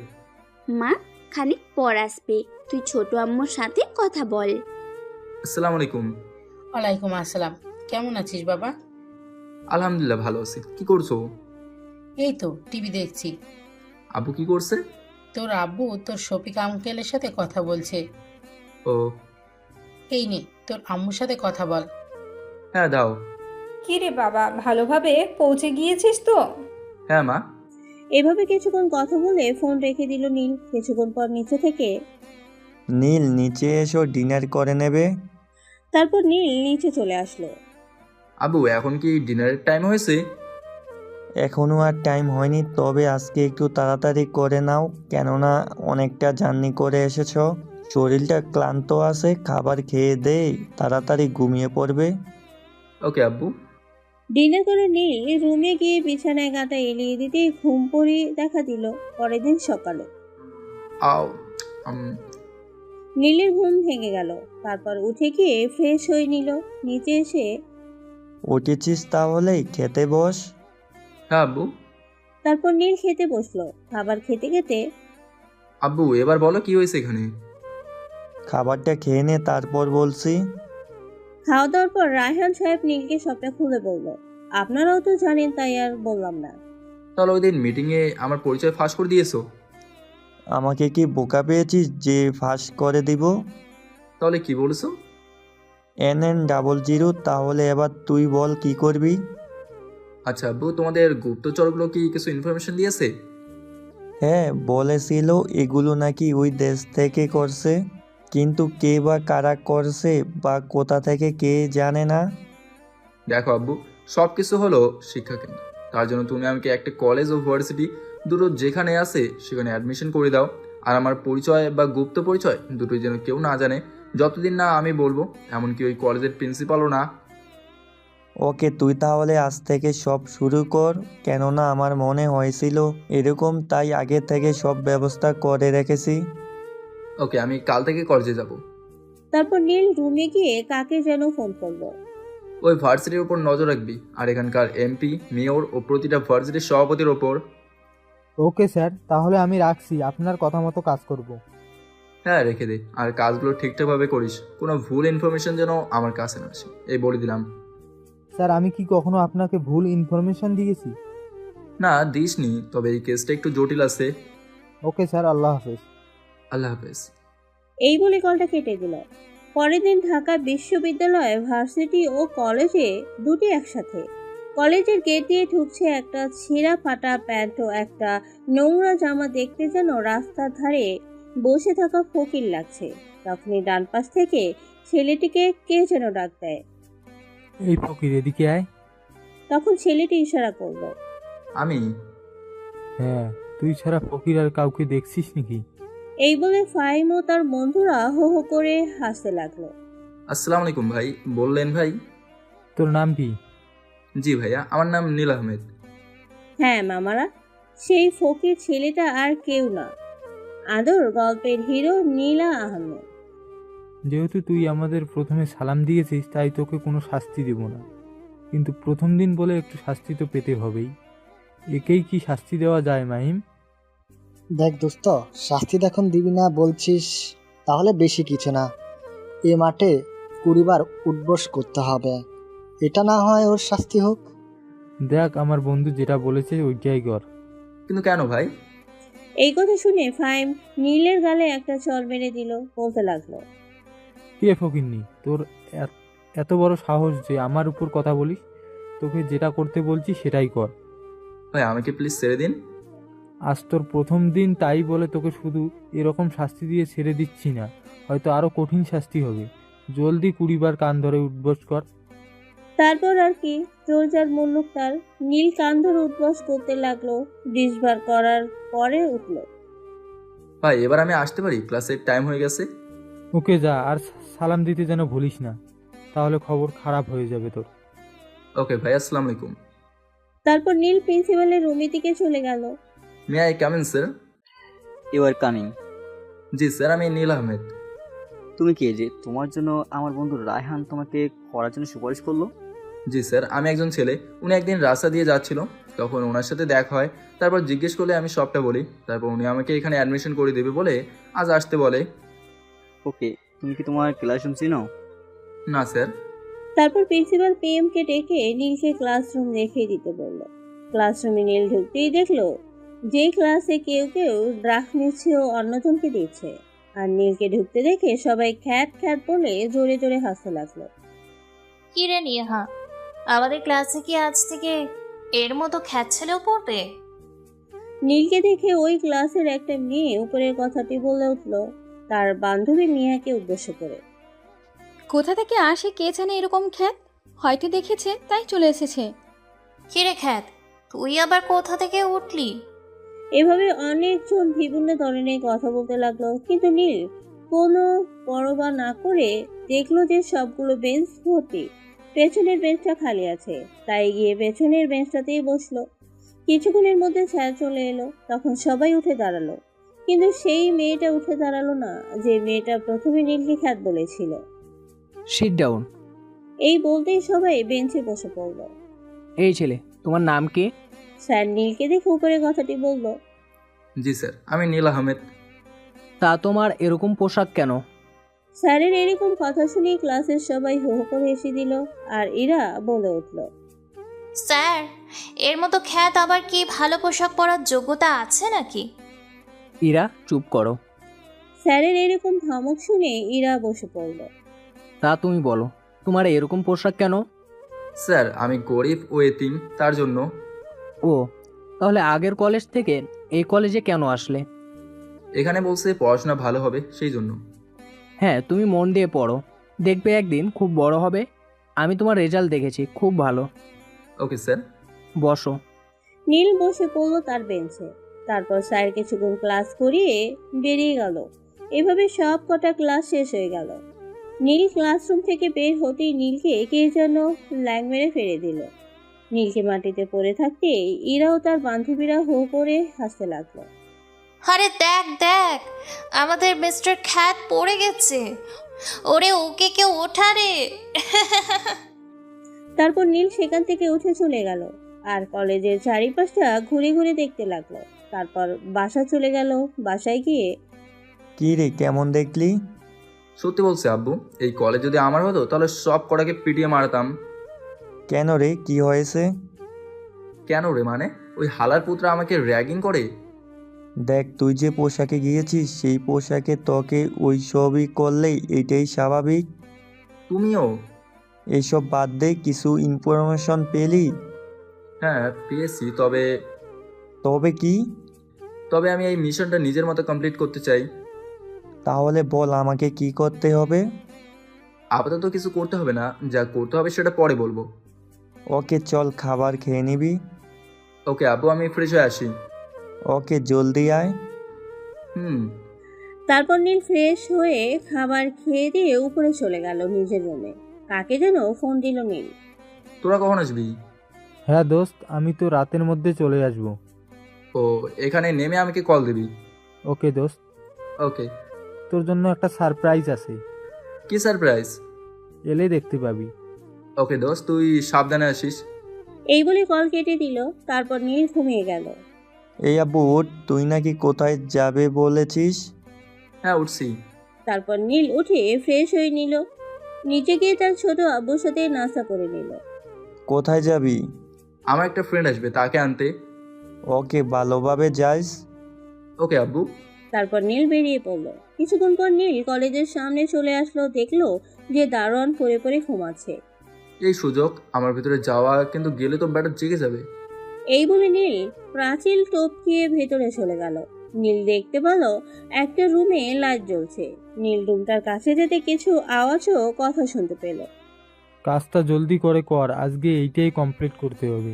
মা খানিক পর আসবে, তুই ছোট আম্মুর সাথে কথা বল। আসসালামু আলাইকুম। ওয়ালাইকুম আসসালাম, কেমন আছিস বাবা? আলহামদুলিল্লাহ, ভালো আছি। কি করছো? এই তো টিভি দেখছি। আব্বু কি করছে? তোর আব্বু তোর শফিক আঙ্কেলের সাথে কথা বলছে। ও এই নে তোর আম্মুর সাথে কথা বল। হ্যাঁ দাও। কি রে বাবা, ভালোভাবে পৌঁছে গিয়েছিস তো? হ্যাঁ মা। এভাবে কিছুক্ষণ কথা বলে ফোন রেখে দিল নীল। কিছুক্ষণ পর নিচে থেকে নীল, নিচে এসো, ডিনার করে নেবে। তারপর নীল নিচে চলে আসলো। আব্বু এখন কি ডিনারের টাইম হয়েছে? এখনো আর টাইম হয়নি, তবে আজকে একটু তাড়াতাড়ি করে নাও, কেননা অনেকটা জার্নি করে এসেছো, শরীরটা ক্লান্ত আছে। খাবার খেয়ে দে, তাড়াতাড়ি ঘুমিয়ে পড়বে। ওকে আব্বু। ডিনার করে নীল রুমে গিয়ে বিছানায় গাঁটা এলিয়ে দিতে ঘুম পড়ে দেখা দিল পরের দিন সকালে। আও নীলের ঘুম ভেঙে গেল। তারপর উঠে গিয়ে ফ্রেশ হয়ে নিল। নিচে এসে উঠেছিস তাহলে খেতে বস। হ্যাঁ আব্বু। তারপর নীল খেতে বসলো। খাবার খেতে খেতে আব্বু এবার বলো কি হয়েছে এখানে? খাবারটা খেয়ে নে, তারপর বলছি। খাওয়া দাওয়ার পর রায়হান সাহেব নীলকে সবটা খুলে বলল। আপনারাও তো জানেন, তাই আর বললাম না। তাহলে ওই দিন মিটিংয়ে আমার পরিচয় ফাঁস করে দিয়েছো? আমাকে কি বোকা পেয়েছিস যে ফাঁস করে দিব? তাহলে কি বলেছো? NN00। তাহলে এবার তুই বল কি করবি? আচ্ছা আব্বু, তোমাদের গুপ্তচরগুলো কি কিছু ইনফরমেশন দিয়েছে? হ্যাঁ, বলেছিল এগুলো নাকি ওই দেশ থেকে করছে, কিন্তু কে বা কারা করছে বা কোথা থেকে কে জানে না। দেখো আব্বু, সব কিছু হলো শিক্ষাকেন্দ্র। তার জন্য তুমি আমাকে একটা কলেজ ও ভার্সিটি দুটো যেখানে আছে সেখানে অ্যাডমিশন করে দাও। আর আমার পরিচয় বা গুপ্ত পরিচয় দুটোই যেন কেউ না জানে, যতদিন না আমি বলবো, এমনকি ওই কলেজের প্রিন্সিপালও না। ওকে, তুই তাহলে আজ থেকে সব শুরু কর, কেননা আমার মনে হয়েছিল এরকম, তাই আগে থেকে সব ব্যবস্থা করে রেখেছি। ওকে, আমি কাল থেকে কলেজে যাব। তারপর নীল রুমে গিয়ে কাকে যেন ফোন করলো। ওই ভার্সিটির উপর নজর রাখবি, আর এখানকার এমপি, মেয়র ও প্রতিটা ভার্সিটির সভাপতির ওপর। ওকে স্যার, তাহলে আমি রাখছি, আপনার কথা মতো কাজ করব। হ্যাঁ, রেখে দে, আর কাজগুলো ঠিকঠাকভাবে করিস, কোনো ভুল ইনফরমেশন যেন আমার কাছে না আসে, এই বলে দিলাম। স্যার, আমি কি কখনো আপনাকে ভুল ইনফরমেশন দিয়েছি? না, দিসনি, তবে এই কেসটা একটু জটিল আছে। ওকে স্যার, আল্লাহ হাফেজ। আল্লাহ হাফেজ। এই বলে কলটা কেটে দিল। পরের দিন ঢাকা বিশ্ববিদ্যালয়, ভার্সিটি ও কলেজে দুটি একসাথে। কলেজের গেট দিয়ে ঢুকছে একটা ছেঁড়া ফাটা প্যান্ট ও একটা নোংরা জামা, দেখতে যেন রাস্তার ধারে বসে থাকা ফকির লাগছে। তখনই ডান পাশ থেকে ছেলেটিকে কে যেন ডাক দেয়। এই ফকির, এদিকে আয়। তখন ছেলেটি ইশারা করলো। আমি? হ্যাঁ, তুই ছাড়া ফকির আর কাউকে দেখছিস নাকি? এই বলে ফাহিম ও তার বন্ধুরা হো হো করে হাসতে লাগলো। আসসালামু আলাইকুম ভাই। বললেন ভাই? তোর নাম কি? জি ভাইয়া, আমার নাম নীল আহমেদ। হ্যাঁ মামারা, সেই ফকির ছেলেটা আর কেউ না, আদর গল্পের হিরো নীলা আহমেদ। যেহেতু তুই আমাদের প্রথমে সালাম দিয়েছিস, তাই তোকে কোনো শাস্তি দেব না, কিন্তু প্রথম দিন বলে একটু শাস্তি তো পেতে হবেই। একেই কি শাস্তি দেওয়া যায় মাহিম? দেখ দোস্ত, শাস্তি এখন দিবি না বলছিস, তাহলে বেশি কিছু না, এ মাঠে 20 বার উঠবস করতে হবে, এটা না হয় ওর শাস্তি হোক। দেখ, আমার বন্ধু যেটা বলেছে ওইটাই কর। কিন্তু কেন ভাই? এই কথা শুনে ফাহিম নীলের গালে একটা চড় মেরে দিল, বলতে লাগলো। কে ফকিরনি, তোর এত বড় সাহস যে আমার উপর কথা বলিস? তোকে যেটা করতে বলছি সেটাই কর। ভাই আমাকে প্লিজ ছেড়ে দিন। আজ তোর প্রথম দিন, তাই বলে তোকে শুধু এরকম শাস্তি দিয়ে ছেড়ে দিচ্ছি না, হয়তো আরো কঠিন শাস্তি হবে। জলদি 20 বার কান ধরে উঠবস কর। তারপর আর কি, জোর যার মুল্লুক তার। নীল কান ধরে উঠবস করতে লাগলো। 20 বার করার পরে উঠলো। ভাই এবার আমি আসতে পারি? ক্লাসের টাইম হয়ে গেছে। ওকে যা, আর সালাম দিতে যেন ভুলিস না, তাহলে খবর খারাপ হয়ে যাবে তোর। ওকে ভাই, আসসালামু আলাইকুম। তারপর নীল প্রিন্সিপালের রুমের দিকে চলে গেল। May I come in sir? You are coming. জি স্যার, আমি নীল আহমেদ। তুমি কে যে তোমার জন্য আমার বন্ধু রায়হান তোমাকে পড়ার জন্য সুপারিশ করলো? জি স্যার, আমি একজন ছেলে, উনি একদিন রাস্তা দিয়ে যাচ্ছিল, তখন ওনার সাথে দেখা হয়, তারপর জিজ্ঞেস করলে আমি সবটা বলি, তারপর উনি আমাকে এখানে অ্যাডমিশন করে দেবে বলে আজ আসতে বলে। ওকে, তুমি কি তোমার ক্লাসরুম চিনো? না স্যার। তারপর প্রিন্সিপাল পিএমকে ডেকে নীলকে ক্লাসরুম দেখিয়ে দিতে বলল। ক্লাসরুমে নীল ঢুকতেই দেখলো যে ক্লাসে কেউ কেউ ড্রাফট নিচ্ছে ও অন্যজনকে দিচ্ছে, আর নীলকে ঢুকতে দেখে সবাই খ্যাট খ্যাট বলে জোরে জোরে হাসতে লাগলো। কি রে নিহা, আমাদের ক্লাসে কি আজ থেকে এর মতো খ্যাত ছেলেও পড়বে? নীলকে দেখে ওই ক্লাসের একটা মেয়ে উপরের কথাটি বলে উঠল, তার বান্ধবী নিহাকে উদ্দেশ্য করে। কোথা থেকে আসে কে জানে এরকম খ্যাত, হয়তো দেখেছে তাই চলে এসেছে। কি রে খ্যাত, তুই আবার কোথা থেকে উঠলি? এভাবে অনেকজন বিভিন্ন ধরনের কথা বলতে লাগলো, কিন্তু নীল কোনো পরোয়া না করে দেখলো যে সবগুলো বেঞ্চ ভর্তি, পেছনের বেঞ্চটা খালি আছে, তাই গিয়ে পেছনের বেঞ্চটাতেই বসলো। কিছুক্ষণের মধ্যে স্যার চলে এলো, তখন সবাই উঠে দাঁড়ালো, কিন্তু সেই মেয়েটা উঠে দাঁড়ালো না যে মেয়েটা প্রথমে নীলকে খ্যাত বলেছিল। Sit down. এই বলতেই সবাই বেঞ্চে বসে পড়ল। এই ছেলে, তোমার নাম কি? স্যার নীলকে দেখে উপরে কথাটি বলল। জি স্যার, আমি নীল আহমেদ। তা তোমার এরকম পোশাক কেন? স্যারের এরকম কথা শুনে ক্লাসের সবাই হো হো করে হেসে দিল, আর এরা বলে উঠল, স্যার, এর মতো খ্যাত আবার কি ভালো পোশাক পরার যোগ্যতা আছে নাকি? ইরা, চুপ করো। স্যারের এরকম ধমক শুনে ইরা বসে পড়ল। তা তুমি বলো, তোমার এরকম পোশাক কেন? স্যার আমি গরিব ও এতিম, তার জন্য। ও, তাহলে আগের কলেজ থেকে এই কলেজে কেন আসলে? এখানে বলছে পড়াশোনা ভালো হবে, সেই জন্য। হ্যাঁ, তুমি মন দিয়ে পড়ো, দেখবে একদিন খুব বড় হবে। আমি তোমার রেজাল্ট দেখেছি, খুব ভালো। Okay sir. বসো। নীল বসে পড়ল তার বেঞ্চে। তারপর স্যার কিছুক্ষণ ক্লাস করিয়ে বেরিয়ে গেল। এভাবে সব কটা ক্লাস শেষ হয়ে গেল। নীল ক্লাসরুম থেকে বের হতেই নীলকে কে যেন ল্যাং মেরে ফেলে দিল। নীলকে মাটিতে পড়ে থাকতে ইরাও তার বান্ধবীরা হো করে হাসতে লাগলো। আরে দেখ দেখ, আমাদের মিস্টার খ্যাত পড়ে গেছে। ওরে ওকে কেউ ওঠা রে। তারপর নীল সেখান থেকে উঠে চলে গেল আর কলেজের চারিপাশটা ঘুরে ঘুরে দেখতে লাগলো। তারপর বাসা চলে গেল। বাসায় গিয়ে কি রে, কেমন দেখলি? সত্যি বলছে আব্বু, এই কলেজ যদি আমার হতো তাহলে সব কটাকে পিটিয়ে মারতাম। কেন রে, কি হয়েছে? কেন রে মানে? ওই হালার পুত্রা আমাকে র্যাগিং করে। দেখ, তুই যে পোশাকে গিয়েছিস সেই পোশাকে তোকে ওই সবই করলেই এটাই স্বাভাবিক। তুমিও? এসব বাদ দে, কিছু ইনফরমেশন পেলি? হ্যাঁ পেয়েছি, তবে তবে কি? তবে আমি এই মিশনটা নিজের মতো কমপ্লিট করতে চাই। তাহলে বল আমাকে কি করতে হবে? আপাতত কিছু করতে হবে না, যা করতে হবে সেটা পরে বলবো। ওকে চল, খাবার খেয়ে নিবি। ওকে আব্বু, আমি ফ্রেশ হয়ে আসি। ওকে, জলদি আয়। হুম। তারপর নীল ফ্রেশ হয়ে খাবার খেয়ে দিয়ে উপরে চলে গেল নিজের রুমে। কাকে যেন ফোন দিল নীল। তোরা কখন আসবি? হ্যাঁ দোস্ত, আমি তো রাতের মধ্যে চলে আসবো। ও, এখানে নেমে আমাকে কল দিবি। ওকে দোস্ত। ওকে। তোর জন্য একটা সারপ্রাইজ আছে, কি সারপ্রাইজ? এলে দেখতে পাবি। ওকে দোস্ত, তুই সাবধানে আসিস। এই বলে কল কেটে দিল। তারপর নীল ঘুমিয়ে গেল। এই আব্বু উঠ, তুই নাকি কোথায় যাবে বলেছিস? হ্যাঁ উঠছি। তারপর নীল উঠে ফ্রেশ হয়ে নিল। নিচে গিয়ে তার ছোট আব্বুর সাথে নাস্তা করে নিল। কোথায় যাবি? আমার একটা ফ্রেন্ড আসবে, তাকে আনতে। ওকে, ভালোভাবে যাস। ওকে আব্বু। তারপর নীল বেরিয়ে পড়ল। কিছুক্ষণ পর নীল কলেজের সামনে চলে আসলো। দেখলো যে দারোয়ান পড়ে পড়ে ঘুমাচ্ছে। এই সুযোগ আমার ভিতরে যাওয়া, কিন্তু গেলে তো ব্যাটা জেগে যাবে। এই বলে নীল প্রাচীল টপকিয়ে ভেতরে চলে গেল। নীল দেখতে পেল একটা রুমে লাইট জ্বলছে। নীল রুমটার কাছে যেতে কিছু আওয়াজ ও কথা শুনতে পেল। কাজটা জলদি করে কর, আজকে এইটাই কমপ্লিট করতে হবে।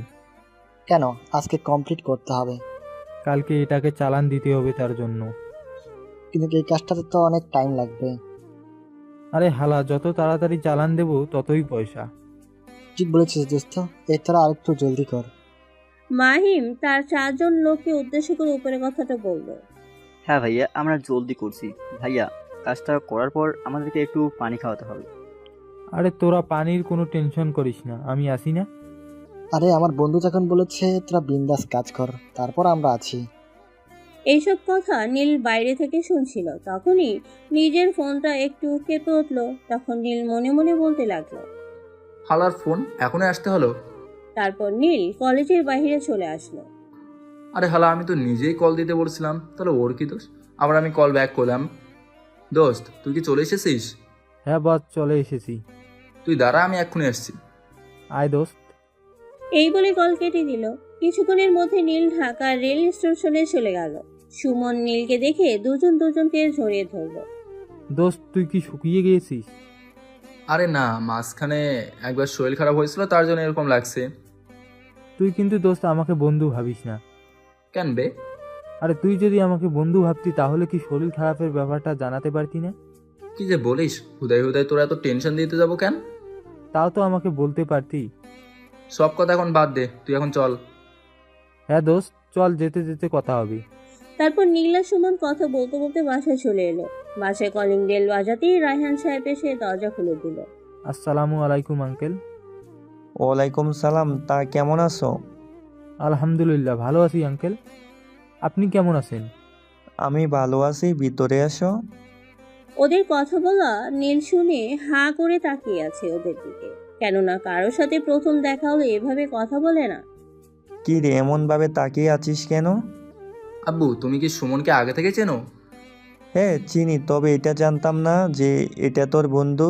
কেন আজকে কমপ্লিট করতে হবে? কালকে এটাকে চালান দিতে হবে তার জন্য। কিন্তু এই কাজটাতে তো অনেক টাইম লাগবে। আরে হালা, যত তাড়াতাড়ি চালান দেব ততই পয়সা। ঠিক বলেছিস দোস্ত, এর তোরা আরেকটু জলদি কর। মাহিম তার 4 জন লোককে উদ্দেশ্য করে উপরে কথাটা বলল। হ্যাঁ ভাইয়া, আমরা জলদি করছি। ভাইয়া, কাজটা করার পর আমাদেরকে একটু পানি খাওয়াতে হবে। আরে তোরা পানির কোনো টেনশন করিস না, আমি আসি না। আরে আমার বন্ধু যখন বলেছে তোরা বিন্দাস কাজ কর, তারপর আমরা আছি। এইসব কথা নীল বাইরে থেকে শুনছিল। তখনই নিজের ফোনটা একটু কেঁপে উঠল। তখন নীল মনে মনে বলতে লাগলো, হালার ফোন এখনই আসতে হলো। তারপর নীল কলেজের বাইরে চলে আসলো। আরে হালা, আমি তো নিজেই কল দিতে বলছিলাম, তাহলে ওর কি দোষ? আবার আমি কল ব্যাক করলাম। দোস্ত, তুই কি চলে এসেছিস? হ্যাঁ বস, চলে এসেছি। তুই দাঁড়া, আমি এক্ষুনি আসছি। আয় দোস্ত। এই বলে কল কেটে দিল। কিছুক্ষণের মধ্যে নীল ঢাকা রেল স্টেশনে চলে গেল। সুমন নীলকে দেখে দুজনকে জড়িয়ে ধরল। দোস্ত, তুই কি শুকিয়ে গিয়েছিস? আরে না, মাঝখানে একবার শরীর খারাপ হয়েছিল, তার জন্য এরকম লাগছে। তুই কিন্তু দোস্ত আমাকে বন্ধু ভাবিস না। কেন বে? আরে তুই যদি আমাকে বন্ধু ভাবতি তাহলে কি শরীর খারাপের ব্যাপারটা জানাতে পারতি না? কি যে বলিস, হুদাই হুদাই তোরা এত টেনশন দিতে যাবো কেন? তাও তো আমাকে বলতে পারতি। সব কথা এখন বাদ দে, তুই এখন চল। হ্যাঁ দোস্ত, চল, যেতে যেতে কথা হবে। তারপর নীল আর সুমন কথা বলতে বলতে বাসায় চলে এলো। বাসায় কলিং বেল বাজাতেই রায়হান সাহেব এসে দরজা খুলে দিল। আসসালামু আলাইকুম আঙ্কেল। ওয়ালাইকুম সালাম, তা কেমন আছো? আলহামদুলিল্লাহ, ভালো আছি আঙ্কেল। আপনি কেমন আছেন? আমি ভালো আছি, ভিতরে আসো। ওদের কথা বলা নীল শুনে হাঁ করে তাকিয়ে আছে ওদের দিকে। কেননা কারোর সাথে প্রথম দেখা হলে এভাবে কথা বলে না। কি রে, এমন ভাবে তাকিয়ে আছিস কেন? আব্বু, তুমি কি সুমনকে আগে থেকে চেনো? হ্যাঁ চিনি, তবে এটা জানতাম না যে এটা তোর বন্ধু।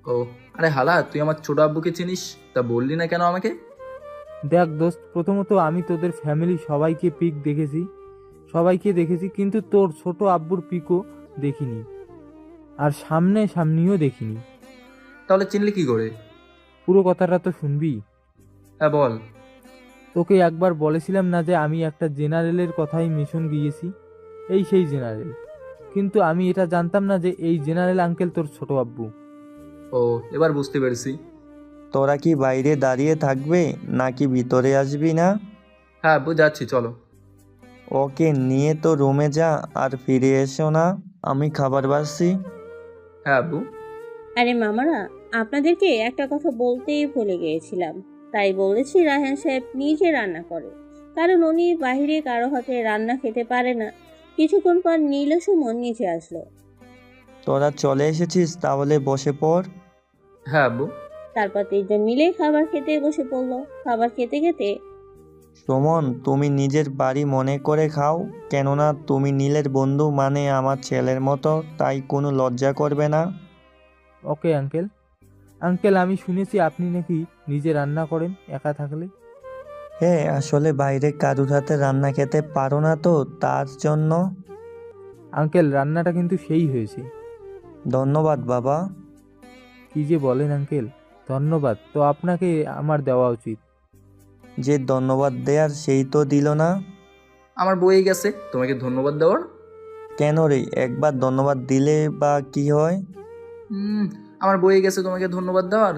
ও, আরে হালা, তুই আমার ছোট আব্বুকে চিনিস, তা বললি না কেন আমাকে? দেখ দোস্ত, প্রথমত আমি তোদের ফ্যামিলি সবাইকে দেখেছি, কিন্তু তোর ছোট আব্বুর পিকও দেখিনি, আর সামনেও দেখিনি। তাহলে চিনলি কি করে? পুরো কথাটা তো শুনবি? হ্যাঁ বল। তোকে একবার বলেছিলাম না যে আমি একটা জেনারেলের কথাই মিশন গিয়েছি, এই সেই জেনারেল। কিন্তু আমি এটা জানতাম না যে এই জেনারেল আঙ্কেল তোর ছোট আব্বু। ও, এবার বুঝতে পেরেছি। তোরা কি বাইরে দাঁড়িয়ে থাকবে নাকি ভিতরে আসবি না? হ্যাঁ আব্বু, যাচ্ছি, চলো। ওকে নিয়ে তো রুমে যা আর ফিরে এসো না, আমি খাবার বাড়ছি। হ্যাঁ আব্বু। আরে মামারা, আপনাদেরকে একটা কথা বলতেই ভুলে গিয়েছিলাম। তাই বলেছি রায়হান সাহেব নিজে রান্না করে, কারণ উনি বাইরে কারো হাতে রান্না খেতে পারে না। কিছুক্ষণ পর নীল ও সুমন নিচে আসলো। তোরা চলে এসেছিস, তাহলে বসে পড়। হ্যাঁ আব্বু। তারপর তিনজন মিলে খাবার খেতে বসে পড়লো। খাবার খেতে খেতে সুমন, তুমি নিজের বাড়ি মনে করে খাও, কেননা তুমি নীলের বন্ধু, মানে আমার ছেলের মতো, তাই কোনো লজ্জা করবে না। Okay uncle. আঙ্কেল, আমি শুনেছি আপনি নাকি নিজে রান্না করেন একা থাকলে। হ্যাঁ, আসলে বাইরে কারুর হাতে রান্না খেতে পারো না তো, তার জন্য। আঙ্কেল, রান্নাটা কিন্তু সেই হয়েছে। ধন্যবাদ বাবা। কি যে বলেন আঙ্কেল, ধন্যবাদ তো আপনাকে আমার দেওয়া উচিত। যে ধন্যবাদ দেয়ার সেই তো দিল না। আমার বই গেছে তোমাকে ধন্যবাদ দেওয়ার। কেন রে, একবার ধন্যবাদ দিলে বা কি হয়? আমার বই গেছে তোমাকে ধন্যবাদ দেওয়ার।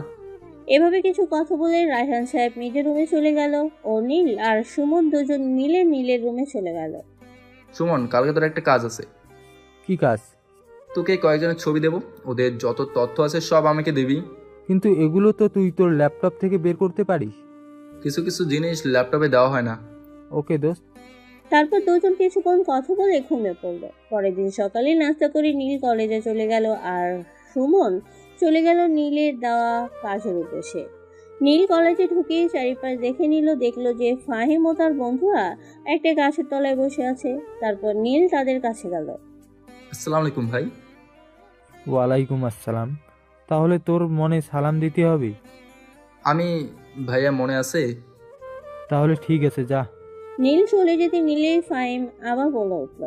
এভাবে কিছু কথা বলে রায়হান সাহেব নিজের রুমে চলে গেল ও নীল আর সুমন দুজন মিলে নীলের রুমে চলে গেল। সুমন, কালকে তোর একটা কাজ আছে। কি কাজ? তোকে কয়েকজনের ছবি দেবো, ওদের যত তথ্য আছে সব আমাকে দিবি। কিন্তু এগুলো তো তুই তোর ল্যাপটপ থেকে বের করতে পারিস। কিছু কিছু জিনিস ল্যাপটপে দেওয়া হয় না। ওকে দোস্ত। তারপর দুজন কিছুক্ষণ কথা বলে ঘুমিয়ে পড়ল। পরের দিন সকালে নাস্তা করে নীল কলেজে চলে গেল আর সুমন চলে গেল নীলের দেওয়া কাজের উদ্দেশ্যে। নীল কলেজে ঢুকেই চারিপাশ দেখে নিল, দেখলো যে ফাহিম ও তার বন্ধুরা একটা গাছের তলায় বসে আছে। তারপর নীল তাদের কাছে গেল। আসসালামু আলাইকুম ভাই। ওয়ালাইকুম আসসালাম। তাহলে তোর মনে সালাম দিতে হবে? আমি ভাইয়া, মনে আছে? তাহলে ঠিক আছে, যা। নীল চলে যেতে নিলে ফাহিম আবার বলে উঠল,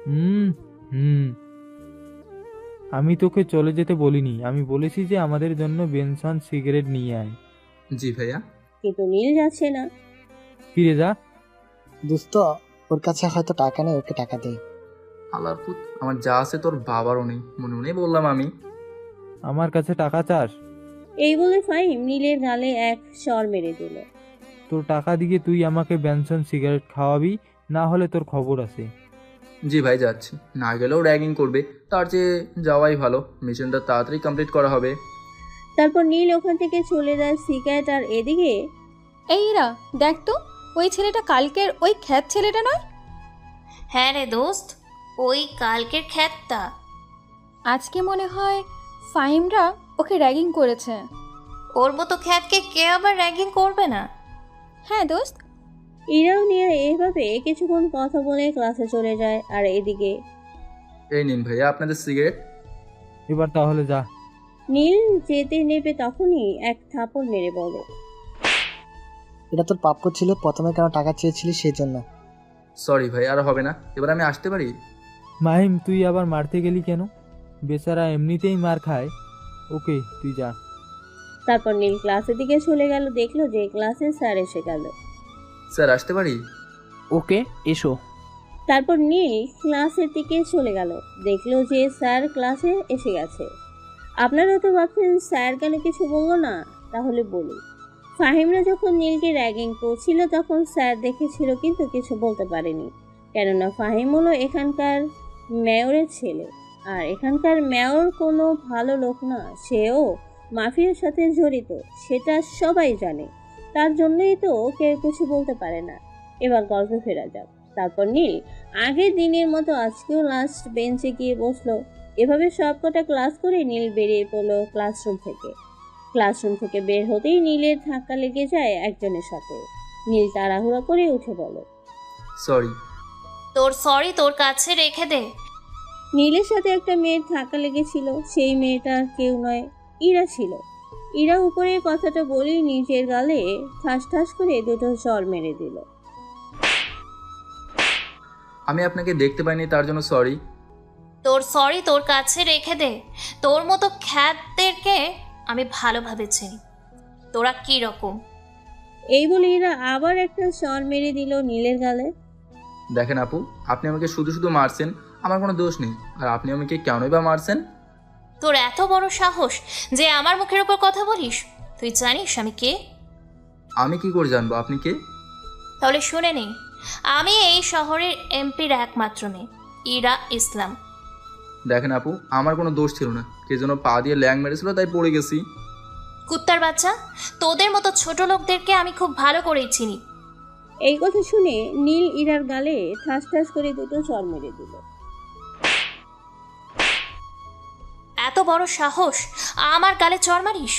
হুম আমি তোকে চলে যেতে বলিনি, আমি বলেছি যে আমাদের জন্য বেনসন সিগারেট নিয়ে আয়। জি ভাইয়া। কিন্তু নীল যাচ্ছে না। ফিরে যা। দোস্ত, ওর কাছে হয়তো টাকা নেই, ওকে টাকা দে। আল্লাহর পুত, আমার যা আছে তোর বাবারও নেই, মনে মনে বললাম আমি। আমার কাছে টাকা চাস? এই বলে ফাহিম নীলের গালে এক চড় মেরে দিল। তোর টাকা দিয়ে তুই আমাকে বেনসন সিগারেট খাওয়াবি, না হলে তোর খবর আছে। জি ভাই, যাচ্ছি। না গেলেও র্যাগিং করবে, তার চেয়ে যাওয়াই ভালো, মিশনটা তাড়াতাড়ি কমপ্লিট করা হবে। তারপর নীল ওখান থেকে চলে যায় সিগারেট আর এদিকে। এইরা দেখ তো, ওই ছেলেটা কালকের ওই খ্যাত ছেলেটা নয়? হ্যাঁ রে দোস্ত, ওই কালকের খ্যাতটা। আজকে মনে হয় ফাহিমরা ওকে র্যাগিং করেছে। ওর মতো খ্যাতকে কে আবার র্যাগিং করবে না? হ্যাঁ দোস্ত। ইরাও নিয়ে এইভাবে কিছুক্ষণ কথা বলে ক্লাসে চলে যায় আর এদিকে। এই নিন ভাইয়া আপনাদের সিগারেট। এবার তাহলে যা। নীল যেতে নেবে তখনই এক থাপড় মেরে বলে, এটা তোর প্রাপ্য ছিল, প্রথমে কেন টাকা চেয়েছিলি সেই জন্য। সরি ভাই, আর হবে না, এবার আমি আসতে পারি? মাহিম, তুই আবার মারতে গেলি কেন? বেচারা এমনিতেই মার খায়। ওকে, তুই যা। তারপর নীল ক্লাসের দিকে চলে গেল, দেখলো যে ক্লাসে স্যার এসে গেল। স্যার, আসতে পারি? ওকে, এসো। তারপর নীল ক্লাসের দিকে চলে গেল, দেখলো যে স্যার ক্লাসে এসে গেছে। আপনারা তো ভাবছেন স্যার কেন কিছু বললো না, তাহলে বলি। ফাহিমরা যখন নীলকে র্যাগিং করছিল তখন স্যার দেখেছিল কিন্তু কিছু বলতে পারেনি, কেননা ফাহিম হলো এখানকার মেয়রের ছেলে আর এখানকার মেয়র কোনো ভালো লোক না, সেও মাফিয়ার সাথে জড়িত, সেটা সবাই জানে। তার জন্যই তো কেউ কিছু বলতে পারে না। এবার গল্প ফেরা যাক। তারপর নীল আগের দিনের মতো আজকেও লাস্ট বেঞ্চে গিয়ে বসলো। এভাবে সবকটা ক্লাস করে নীল বেরিয়ে পড়লো ক্লাসরুম থেকে। ক্লাসরুম থেকে বের হতেই নীলের ধাক্কা লেগে যায় একজনের সাথে। নীল তাড়াহুড়া করে উঠে বলে, সরি। তোর সরি তোর কাছে রেখে দে। নীলের সাথে একটা মেয়ের ধাক্কা লেগেছিল, সেই মেয়েটা কেউ নয়, ইরা ছিল। ইরা উপরের কথাটা বলেই নিজের গালে ঠাস ঠাস করে দুটো চড় মেরে দিল। আমি আপনাকে দেখতে পাইনি, তার জন্য সরি। তোর সরি তোর কাছে রেখে দে। তোর মতো খ্যাতদেরকে আমি ভালোভাবে চিনি, তোরা কি রকম। এই বলে এরা আবার একটা চড় মেরে দিল নীলের গালে। দেখেন আপু, আপনি আমাকে শুধু শুধু মারছেন, আমার কোনো দোষ নেই, আর আপনি আমাকে কেনই বা মারছেন? তোর এত বড় সাহস যে আমার মুখের উপর কথা বলিস? তুই জানিস আমি কে? আমি কি করে জানবো আপনি কে? তাহলে শুনে নে, আমি এই শহরের এমপির একমাত্র মেয়ে, ইরা ইসলাম। দেখেন আপু, আমার কোনো দোষ ছিল না, কে যেন পা দিয়ে ল্যাং মেরেছিল তাই পড়ে গেছি। কুত্তার বাচ্চা, তোদের মতো ছোট লোকদেরকে আমি খুব ভালো করেই চিনি। এই কথা শুনে নীল ইরার গালে ঠাস ঠাস করে দুটো চড় মেরে দিল। এত বড় সাহস, আমার গালে চড় মারিস?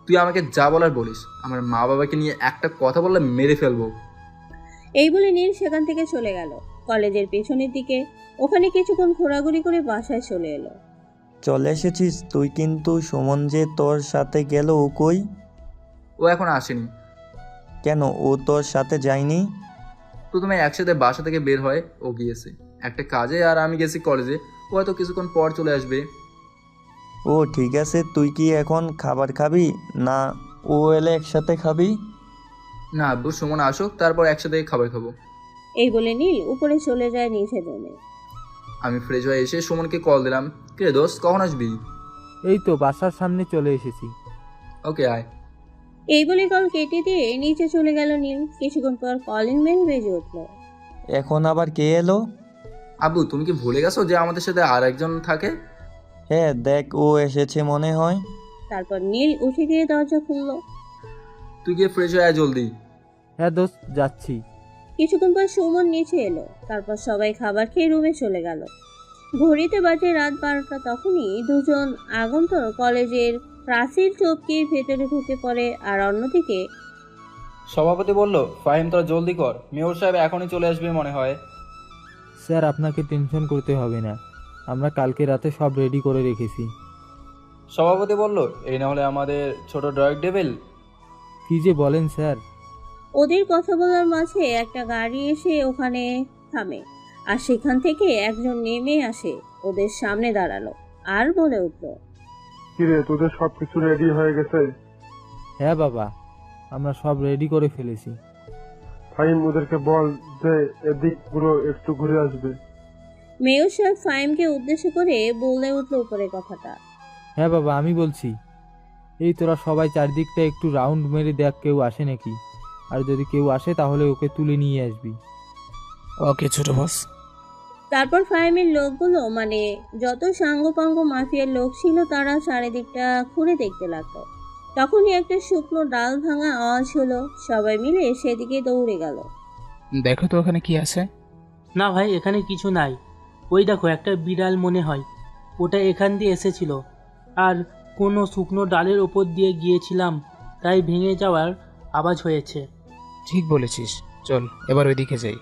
তুই আমাকে যা বলার বলিস, আমার মা বাবাকে নিয়ে একটা কথা বললে মেরে ফেলবো। এই বলে নীল সেখান থেকে চলে গেল কলেজের পেছনের দিকে। ওখানে কিছুক্ষণ ঘোরাঘুরি করে বাসায় চলে এলো। চলে এসেছিস তুই, কিন্তু সুমন যে তোর সাথে গেল, ও কই? ও এখন আসেনি। কেন, ও তোর সাথে যায়নি? প্রথমে একসাথে বাসা থেকে বের হয়, ও গিয়েছে একটা কাজে আর আমি গেছি কলেজে। ও হয়তো কিছুক্ষণ পর চলে আসবে। ও ঠিক আছে, তুই কি এখন খাবার খাবি, না ও এলে একসাথে খাবি? না আব্বু, সুমন আসুক তারপর একসাথে খাবার খাবো। এই বলে নীল উপরে চলে যায় নিচে রুমে। আমি ফ্রেশ হয়ে এসে সুমনকে কল দিলাম, কে দোস্ত কখন আসবি? এই তো বাসার সামনে চলে এসেছি। ওকে আয়। এই বলে কল কেটে দিয়ে নিচে চলে গেল নীল। কিছুক্ষণ পর কলিং বেল বেজে উঠল। এখন আবার কে এলো? আব্বু, তুমি কি ভুলে গেছো যে আমাদের সাথে আর একজন থাকে? হ্যাঁ দেখ, ও এসেছে মনে হয়। তারপর নীল উঠে গিয়ে দরজা খুলল। তুই গিয়ে ফ্রেশ হয়ে আয় জলদি। হ্যাঁ দোস্ত, যাচ্ছি। কিছুক্ষণ পর সুমন নিচে এলো। তারপর সবাই খাবার খেয়ে রুমে চলে গেল। ঘড়িতে বাজে রাত 12টা। তখনই দুজন আগন্তুক কলেজের প্রাচীর টপকে ভেতরে ঢুকে পড়ে। আর অন্যদিকে সভাপতি বলল, ফাহিম তোরা জলদি কর, মেয়র সাহেব এখনই চলে আসবে মনে হয়। স্যার আপনাকে টেনশন করতে হবে না, আমরা কালকে রাতে সব রেডি করে রেখেছি। সভাপতি বলল, এই না হলে আমাদের ছোট ড্রয়িং টেবিল। কি যে বলেন স্যার। ওদের কথা বলার মাঝে একটা গাড়ি এসে ওখানে থামে। আর সেখান থেকে একজন নেমে আসে, ওদের সামনে দাঁড়ালো আর বলে উঠল, কিরে, তোদের সবকিছু রেডি হয়ে গেছে? হ্যাঁ বাবা, আমরা সব রেডি করে ফেলেছি। ফাহিম ওদেরকে বল যে এদিক পুরো একটু ঘুরে আসবে। মেয়র সাহেব ফাহিমকে উদ্দেশ্য করে বলে উঠল উপরে কথাটা। হ্যাঁ বাবা, আমি বলছি। এই তোরা সবাই চারদিকটা একটু রাউন্ড মেরে দেখ কেউ আসে নাকি, আর যদি কেউ আসে তাহলে ওকে তুলে নিয়ে আসবি। ওকে ছোট বস। তারপর ফাহিমের লোকগুলো, মানে যত সাঙ্গপাঙ্গ মাফিয়ার লোক ছিল, তারা চারিদিকটা ঘুরে দেখতে লাগলো। তখনই একটা শুকনো ডাল ভাঙা আওয়াজ হলো। সবাই মিলে সেদিকে দৌড়ে গেল। দেখো তো ওখানে কি আছে। না ভাই, এখানে কিছু নাই। ওই দেখো, একটা বিড়াল মনে হয়, ওটা এখান দিয়ে এসেছিল। আর কোনো শুকনো ডালের ওপর দিয়ে গিয়েছিলাম, তাই ভেঙে যাওয়ার আওয়াজ হয়েছে। ঠিক বলেছিস, চল এবার ওইদিকে যাই।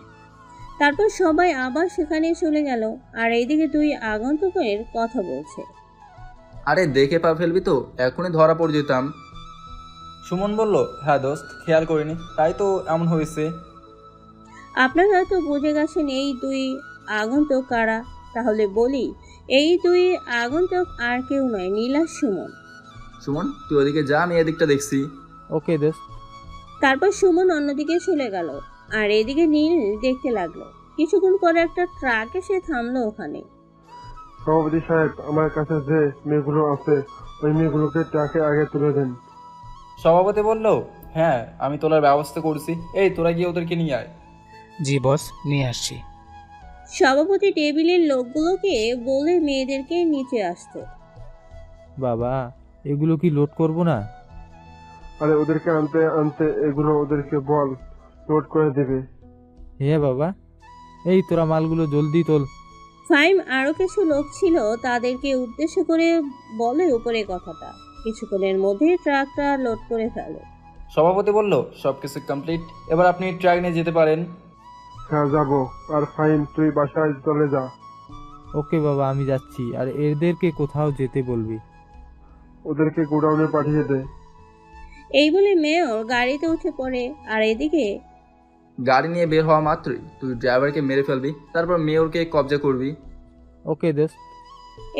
তারপর সবাই আবার সেখানে চলে গেল। আর এইদিকে দুই আগন্তুকের কথা বলছে। আরে দেখে পা ফেলবি তো, এখনই ধরা পড়ে যেতাম। সুমন বলল, হ্যাঁ দোস্ত, খেয়াল করিনি, তাই তো এমন হয়েছে। আপনারা হয়তো বুঝে গেছেন এই দুই আগন্তুক কারা। তাহলে বলি, এই দুই আগন্তুক আর কেউ নয়, নীল আর সুমন। সুমন, তুই ওদিকে যা, আমি এদিকটা দেখছি। ওকে দোস্ত। তারপর সুমন অন্যদিকে চলে গেল, আর এদিকে নীল দেখতে লাগলো। কিছুক্ষণ পরে একটা ট্রাক এসে থামলো ওখানে। সভাপতি সাহেব, আমার কাছে যে মেয়েগুলো আছে ওই মেয়েগুলোকে ট্রাকে আগে তুলে দেন। সভাপতি বলল, হ্যাঁ আমি তোলার ব্যবস্থা করছি, এই তোরা গিয়ে ওদেরকে নিয়ে আয়। জি বস, নিয়ে আসছি। সভাপতি টেবিলের লোকগুলোকে বলে মেয়েদেরকে নিচে আসতে। বাবা, এগুলো কি লোড করব না? আরে ওদেরকে আনতে আনতে এগুলো ওদেরকে বল, লোড করে দেবে। হ্যাঁ বাবা, এই তোরা মালগুলো জলদি তোল। ফাইম আরো কিছু লোক ছিল, তাদেরকে উদ্দেশ্য করে বলে উপরে কথাটা। কিছুক্ষণের মধ্যে ট্রাকটা লোড করে ফেলে। সভাপতি বলল, সবকিছু কমপ্লিট, এবার আপনি ট্রাক নিয়ে যেতে পারেন। হ্যাঁ যাবো। আর ফাইম, তুই বাসায় চলে যা। ওকে বাবা, আমি যাচ্ছি। আর এদেরকে কোথাও যেতে বলবি। ওদেরকে গোডাউনে পাঠিয়ে দে। এই বলে মেয়র গাড়িতে উঠে পড়ে। আর এদিকে গাড়ি নিয়ে বের হওয়া মাত্রই তুই ড্রাইভারকে মেরে ফেলবি, তারপর মেয়রকে কবজা করবি। ওকে দোস্ত।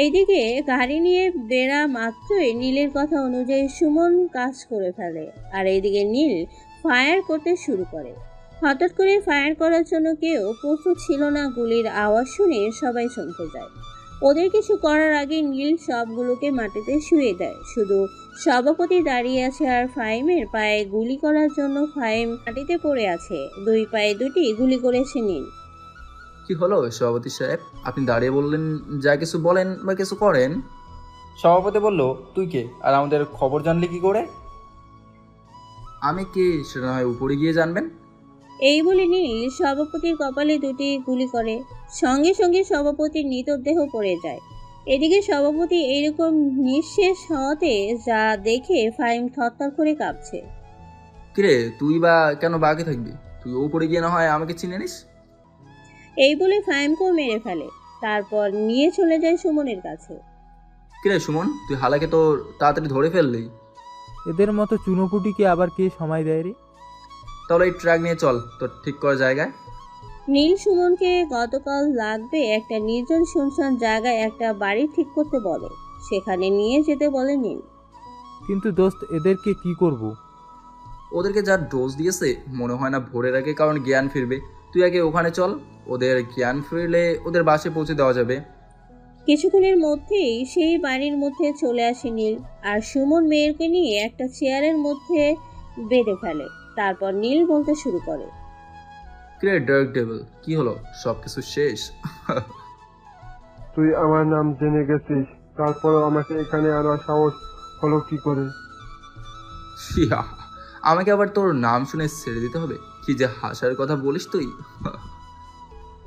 এইদিকে গাড়ি নিয়ে বেড়া মাত্রই নীলের কথা অনুযায়ী সুমন কাজ করে ফেলে। আর এইদিকে নীল ফায়ার করতে শুরু করে। হঠাৎ করে ফায়ার করার জন্য কেউ প্রস্তুত ছিল না। গুলির আওয়াজ শুনে সবাই চমকে যায়। ওদের কিছু করার আগে নীল সবগুলোকে মাটিতে শুয়ে দেয়। শুধু সভাপতি দাঁড়িয়ে আছে আর ফাহিমের পায়ে গুলি করার জন্য ফাহিম মাটিতে পড়ে আছে। দুই পায়ে দুটি গুলি করেছে নীল। কি হলো সভাপতি সাহেব, আপনি দাঁড়িয়ে বললেন, যা কিছু বলেন বা কিছু করেন। সভাপতি বলল, তুই কে আর আমাদের খবর জানলি কি করে? আমি কে সেটা না হয় উপরে গিয়ে জানবেন। এই বলে নীল সভাপতির কপালে দুটি গুলি করে। সঙ্গে সঙ্গে সভাপতির মৃতদেহ পড়ে যায়। এদিকে সভাপতি এইরকম নিঃশেষ হওয়াতে যা দেখে ফাহিম থরথর করে কাঁপছে। কিরে, তুই বা কেন বাকি থাকবি? তুই উপরে গিয়ে না হয় আমাকে চিনে নিস। এই বলে ফাহিমকেও মেরে ফেলে, তারপর নিয়ে চলে যায় সুমনের কাছে। কিরে সুমন, তুই হালাকে তো তাড়াতাড়ি ধরে ফেললি। এদের মতো চুনোপুটিকে আবার কে সময় দেয় রে? তাহলে এই ট্রাক নিয়ে চল তোর ঠিক করা জায়গায়। নীল সুমনকে গতকাল লাগবে একটা নির্জন শুনশান জায়গায় একটা বাড়ি ঠিক করতে বলে, সেখানে নিয়ে যেতে বলে নীল। কিন্তু দোস্ত, এদেরকে কি করব? ওদেরকে যা ডোজ দিয়েছে মনে হয় না ভোরের আগে কারণ জ্ঞান ফিরবে। তুই আগে ওখানে চল, ওদের জ্ঞান ফিরলে ওদের বাসে পৌঁছে দেওয়া যাবে। কিছুক্ষণের মধ্যেই সেই বাড়ির মধ্যে চলে আসে নীল আর সুমন মেয়েরকে নিয়ে একটা চেয়ারের মধ্যে বেঁধে ফেলে। তারপর নীল বলতে শুরু করে, কিরে ডার্ক ডেভিল, কি হলো? সবকিছু শেষ? তুই আমার নাম জেনে গেছিস, তারপরও আমাকে এখানে আনার সাহস হলো কি করে? শিয়া, আমাকে আবার তোর নাম শুনে ছেড়ে দিতে হবে? কি যে হাসার কথা বলিস তুই।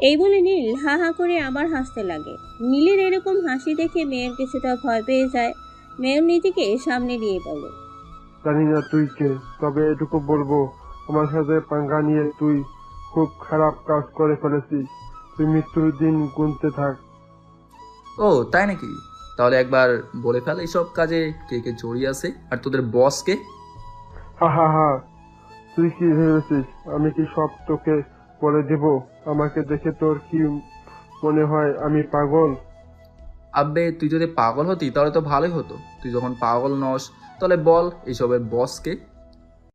এই বলে নীল হা হা করে আবার হাসতে লাগে। নীলের এরকম হাসি দেখে মেয়ের কিছুটা ভয় পেয়ে যায়। মেয়ের নিজেকে সামনে দিয়ে বলে, জানি না তুই কে, তবে এটুকু বলবো, আমার সাথে পাঙ্গা নিয়ে তুই খুব খারাপ কাজ করে ফেলেছিস। তুই মৃত্যুর দিন গুনতে থাক। ও তাই নাকি? তাহলে একবার বলে ফেল এইসব কাজে কে কে জড়িয়ে আছে আর তোদের বসকে। হা হা হা, তুই কি ভেবেছিস আমি কি সব তোকে বলে দেব? আমাকে দেখে তোর কি মনে হয় আমি পাগল? আব্বে, তুই যদি পাগল হতি তাহলে তো ভালোই হতো। তুই যখন পাগল নস তাহলে বল এইসবের বসকে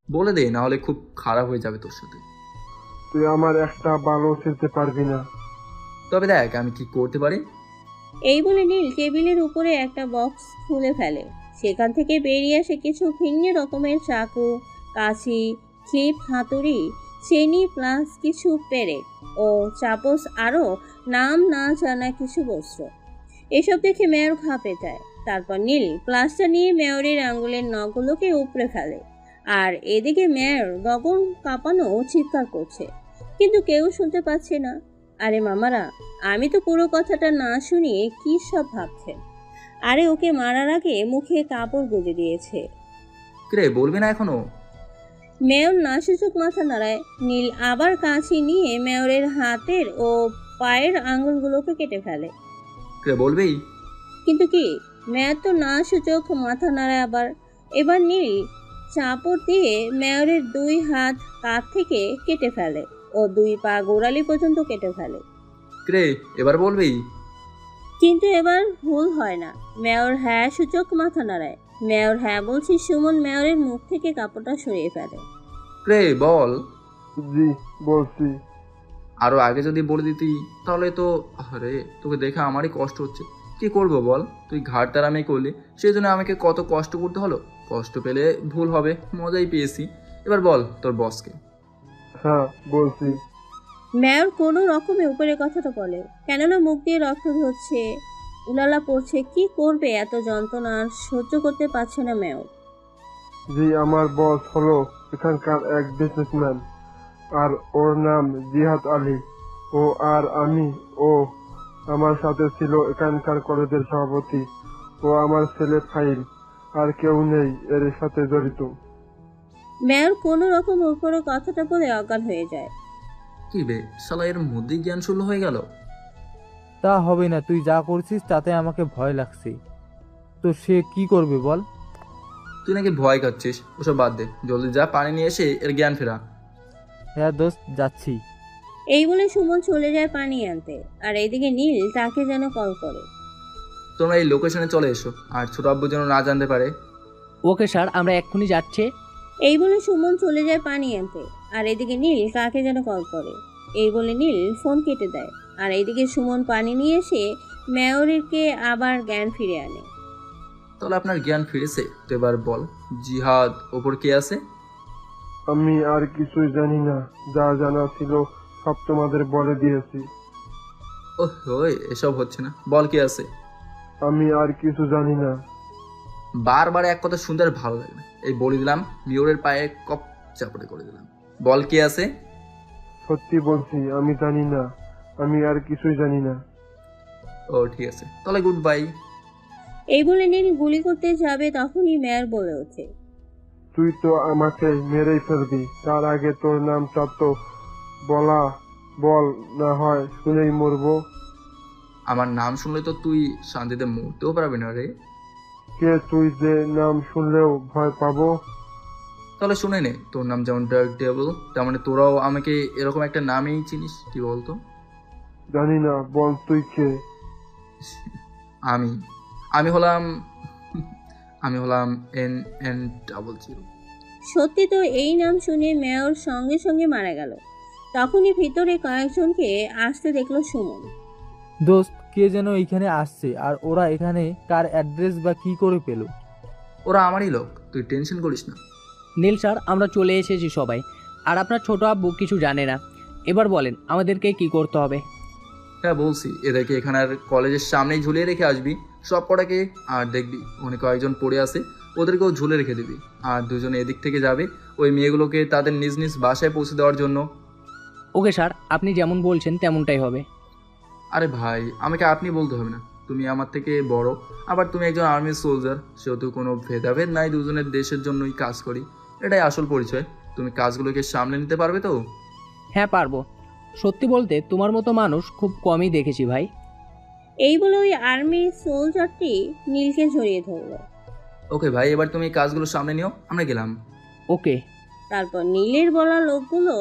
বলে দে, না হলে খুব খারাপ হয়ে যাবে তোর সাথে। তুই আমার একটা বালও ছেড়তে পারবি না। তবে দেখ আমি কি করতে পারি। এই বলে নীল টেবিলের উপরে একটা বক্স খুলে ফেলে। সেখান থেকে বেরিয়ে আসে কিছু ভিন্ন রকমের চাকু, কাঁচি, ক্লিপ, হাতুড়ি, চেনি প্লাস কিছু পেরেক ও চাপস, আরও নাম না জানা কিছু বস্ত্র। এসব দেখে মেয়র ঘাপে যায়। তারপর নীল প্লাসটা নিয়ে মেয়রের আঙ্গুলের নখগুলোকে উপড়ে ফেলে। আর এদিকে মেয়র গগন কাঁপানো চিৎকার করছে, কিন্তু কেউ শুনতে পাচ্ছে না। আরে মামারা, আমি তো পুরো কথাটা না শুনিয়ে কি সব ভাবছেন। আরে ওকে মারার আগে মুখে কাপড় গুঁজে দিয়েছে। কিরে, বলবি না এখনো? মেয়র নাসূচক মাথা নাড়ায়। নীল আবার কাঁচি নিয়ে মেয়রের হাতের ও পায়ের আঙুলগুলোকে কেটে ফেলে। কিরে, বলবি? কিন্তু কি, মেয়র তো নাসূচক মাথা নাড়ায় আবার। এবার নীল চাপড় দিয়ে মেয়রের দুই হাত কাঁধ থেকে কেটে ফেলে ও দুই পা গোড়ালি পর্যন্ত কেটে ফেলে। কিরে, এবার বলবি? কিন্তু এবার ভুল হয় না। মেয়র হ্যাঁ সূচক মাথা নাড়ায়। মেয়র হ্যাঁ বলছি। সুমন মেয়রের মুখ থেকে কাপড়টা সরিয়ে ফেলে। কিরে বল। জি বলছি। আরো আগে যদি বলে দিতি তাহলে তো। আরে তোকে দেখে আমারই কষ্ট হচ্ছে। কি করব বল, তুই ঘাড় তারামি করলি, সেই জন্য আমাকে কত কষ্ট করতে হলো। কষ্ট পেলে ভুল হবে, মজাই পেয়েছি। এবার বল তোর বসকে। হ্যাঁ বলছি। মেয়র কোনো রকমে উপরে কথাটা বলে, কেননা মুখ দিয়ে রক্ত ঝরছে, উলালা পড়ছে। কি করবে, এত যন্ত্রণা সহ্য করতে পারছে না মেয়র। জি, আমার বস হলো এখানকার এক বিজনেসম্যান, আর ওর নাম জিহাদ আলী। ও আর আমি, ও আমার সাথে ছিল এখানকার কলেজের সভাপতি। ও আমার ছেলে ফাইল, আর কেউ নেই এর সাথে জড়িত। মেয়র কোনো রকম উপরে কথাটা বলে অজ্ঞান হয়ে যায়। কি বে, শালা এর মধ্যেই জ্ঞান শূন্য হয়ে গেল। তা হবে না, তুই যা করছিস তাতে আমাকে ভয় লাগছে। তো সে কি করবে বল? তুই নাকি ভয় খাচ্ছিস, ওসব বাদ দে, জলদি যা পানি নিয়ে এসে এর জ্ঞান ফেরা। হ্যাঁ দোস্ত, যাচ্ছি। এই বলে সুমন চলে যায় পানি আনতে, আর এইদিকে নীল তাকে যেন কল করে। তোমরা এই লোকেশনে চলে এসো, আর ছোট আব্বু যেন না জানতে পারে। ওকে স্যার, আমরা এক্ষুনি যাচ্ছি। এই বলে সুমন চলে যায় পানি আনতে, আর এদিকে নীল কাকে যেন কল করে। এই বলে নীল ফোন কেটে দেয়, আর এইদিকে সুমন পানি নিয়ে এসে মেয়রকে আবার জ্ঞান ফিরে আনে। তাহলে আপনার জ্ঞান ফিরেছে। তো এবার বল, জিহাদ ওপর কে আছে? আমি আর কিছুই জানি না, যা জানা ছিল সব তোমাদের বলে দিয়েছি। ও হই, এসব হচ্ছে না, বল কে আছে? আমি আর কিছু জানি না। বারবার এক কথা শুনতে আর ভালো লাগে না। এই বলে দিলাম, মিওরের পায়ে কপ চাপড়ে করে দিলাম। বল কে আছে? সত্যি বলছি, আমি জানি না, আমি আর কিছুই জানি না। ও ঠিক আছে, তাহলে গুড বাই। এই বলে নীল গুলি করতে যাবে তখনই মেয়র বলে ওঠে, তুই তো আমাকে মেরেই ফেলবি, তার আগে তোর নামটা তো বল, না হয় শুনেই মরবো। আমার নাম শুনলে তো তুই শান্তিতে মরতেও পারবি না রে। কে তুই যে নাম শুনলেও ভয় পাবো? তাহলে শুনে নে, তোর নাম যেমন ডার্ক ডেভিল, তার মানে তোরাও আমাকে এরকম একটা নামেই চিনিস। কি বলতো? জানি না, বল তুই কে? আমি হলাম NN00। সত্যি তো এই নাম শুনে মেয়র সঙ্গে সঙ্গে মারা গেল। তখনই ভিতরে কয়েকজনকে আসতে দেখলো সুমন। দোস্ত, কে যেন এইখানে আসছে, আর ওরা এখানে কার অ্যাড্রেস বা কি করে পেল? ওরা আমারই লোক, তুই টেনশন করিস না। নীল স্যার, আমরা চলে এসেছি সবাই, আর আপনার ছোট আব্বু কিছু জানে না। এবার বলেন আমাদেরকে কি করতে হবে? হ্যাঁ বলছি, এদেরকে এখানে কলেজের সামনেই ঝুলিয়ে রেখে আসবি সব কটাকে। আর দেখবি অনেক কয়েকজন পড়ে আছে, ওদেরকেও ঝুলে রেখে দিবি। আর দুজনে এদিক থেকে যাবে ওই মেয়েগুলোকে তাদের নিজ নিজ বাসায় পৌঁছে দেওয়ার জন্য। ওকে স্যার, আপনি যেমন বলছেন তেমনটাই হবে। আরে ভাই, আমাকে আপনি বলতে হবে না, তুমি আমার থেকে বড়, আবার তুমি একজন আর্মি সোলজার, সেহেতু কোনো ভেদাভেদ নাই, দুজনের দেশের জন্যই কাজ করি, এটাই আসল পরিচয়। তুমি কাজগুলোকে সামলে নিতে পারবে তো? হ্যাঁ পারবো। সত্যি বলতে তোমার মতো মানুষ খুব কমই দেখেছি ভাই। এই বলে ওই আর্মি সোলজারটি নীলকে জড়িয়ে ধরল। ওকে ভাই, এবার তুমি কাজগুলো সামনে নিও, আমরা গেলাম। ওকে। তারপর নীলের বলা লোকগুলো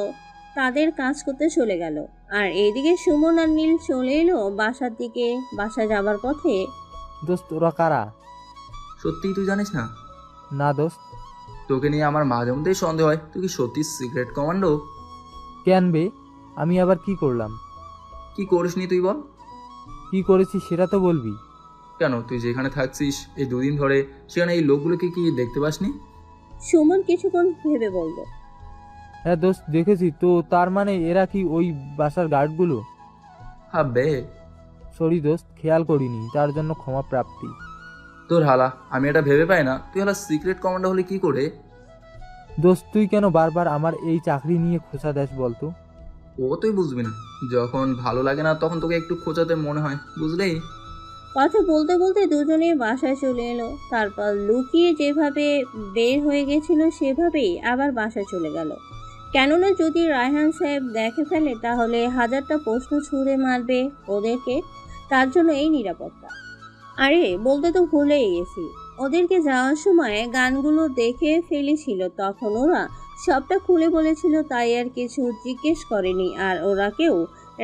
তাদের কাজ করতে চলে গেল। আর এইদিকে সুমন আর নীল চলে এলো বাসার দিকে। বাসা যাবার পথে, দোস্ত, ওরা কারা? সত্যিই তুই জানিস না? না দোস্ত। তোকে নিয়ে আমার মাঝে মধ্যেই সন্দেহ হয়, তুই কি সত্যি সিক্রেট কমান্ডো? কেন বে, আমি আবার কি করলাম? কি করিসনি তুই বল। কি করেছি সেটা তো বলবি। কেন, তুই যেখানে থাকছিস এই দুদিন ধরে, সেখানে এই লোকগুলোকে কি দেখতে পাসনি? সুমন কিছুক্ষণ ভেবে বলল, হ্যাঁ দোস্ত, দেখেছি তো। তার মানে এরা কি ওই বাসার গার্ডগুলো? হ্যাঁ বে। সরি দোস্ত, খেয়াল করিনি, তার জন্য ক্ষমা প্রাপ্তি। তোর হালা, আমি এটা ভেবে পাই না তুই হালা সিক্রেট কমান্ডো হলে কি করে। দোস্ত, তুই কেন বারবার আমার এই চাকরি নিয়ে খোঁচা দেস বলতো? ও তুই বুঝবি না, যখন ভালো লাগে না তখন তোকে একটু খোঁচাতে মনে হয়, বুঝলেই। কথা বলতে বলতে দুজনে বাসায় চলে এলো। তারপর লুকিয়ে যেভাবে বের হয়ে গেছিল সেভাবেই আবার বাসায় চলে গেল। কেননা যদি রায়হান সাহেব দেখে ফেলে তাহলে হাজারটা প্রশ্ন ছুঁড়ে মারবে ওদেরকে, তার জন্য এই নিরাপত্তা। আরে বলতে তো ভুলেই গেছি, ওদেরকে যাওয়ার সময় গানগুলো দেখে ফেলেছিল, তখন ওরা সবটা খুলে বলেছিল, তাই আর কিছু জিজ্ঞেস করেনি। আর ওরা কেউ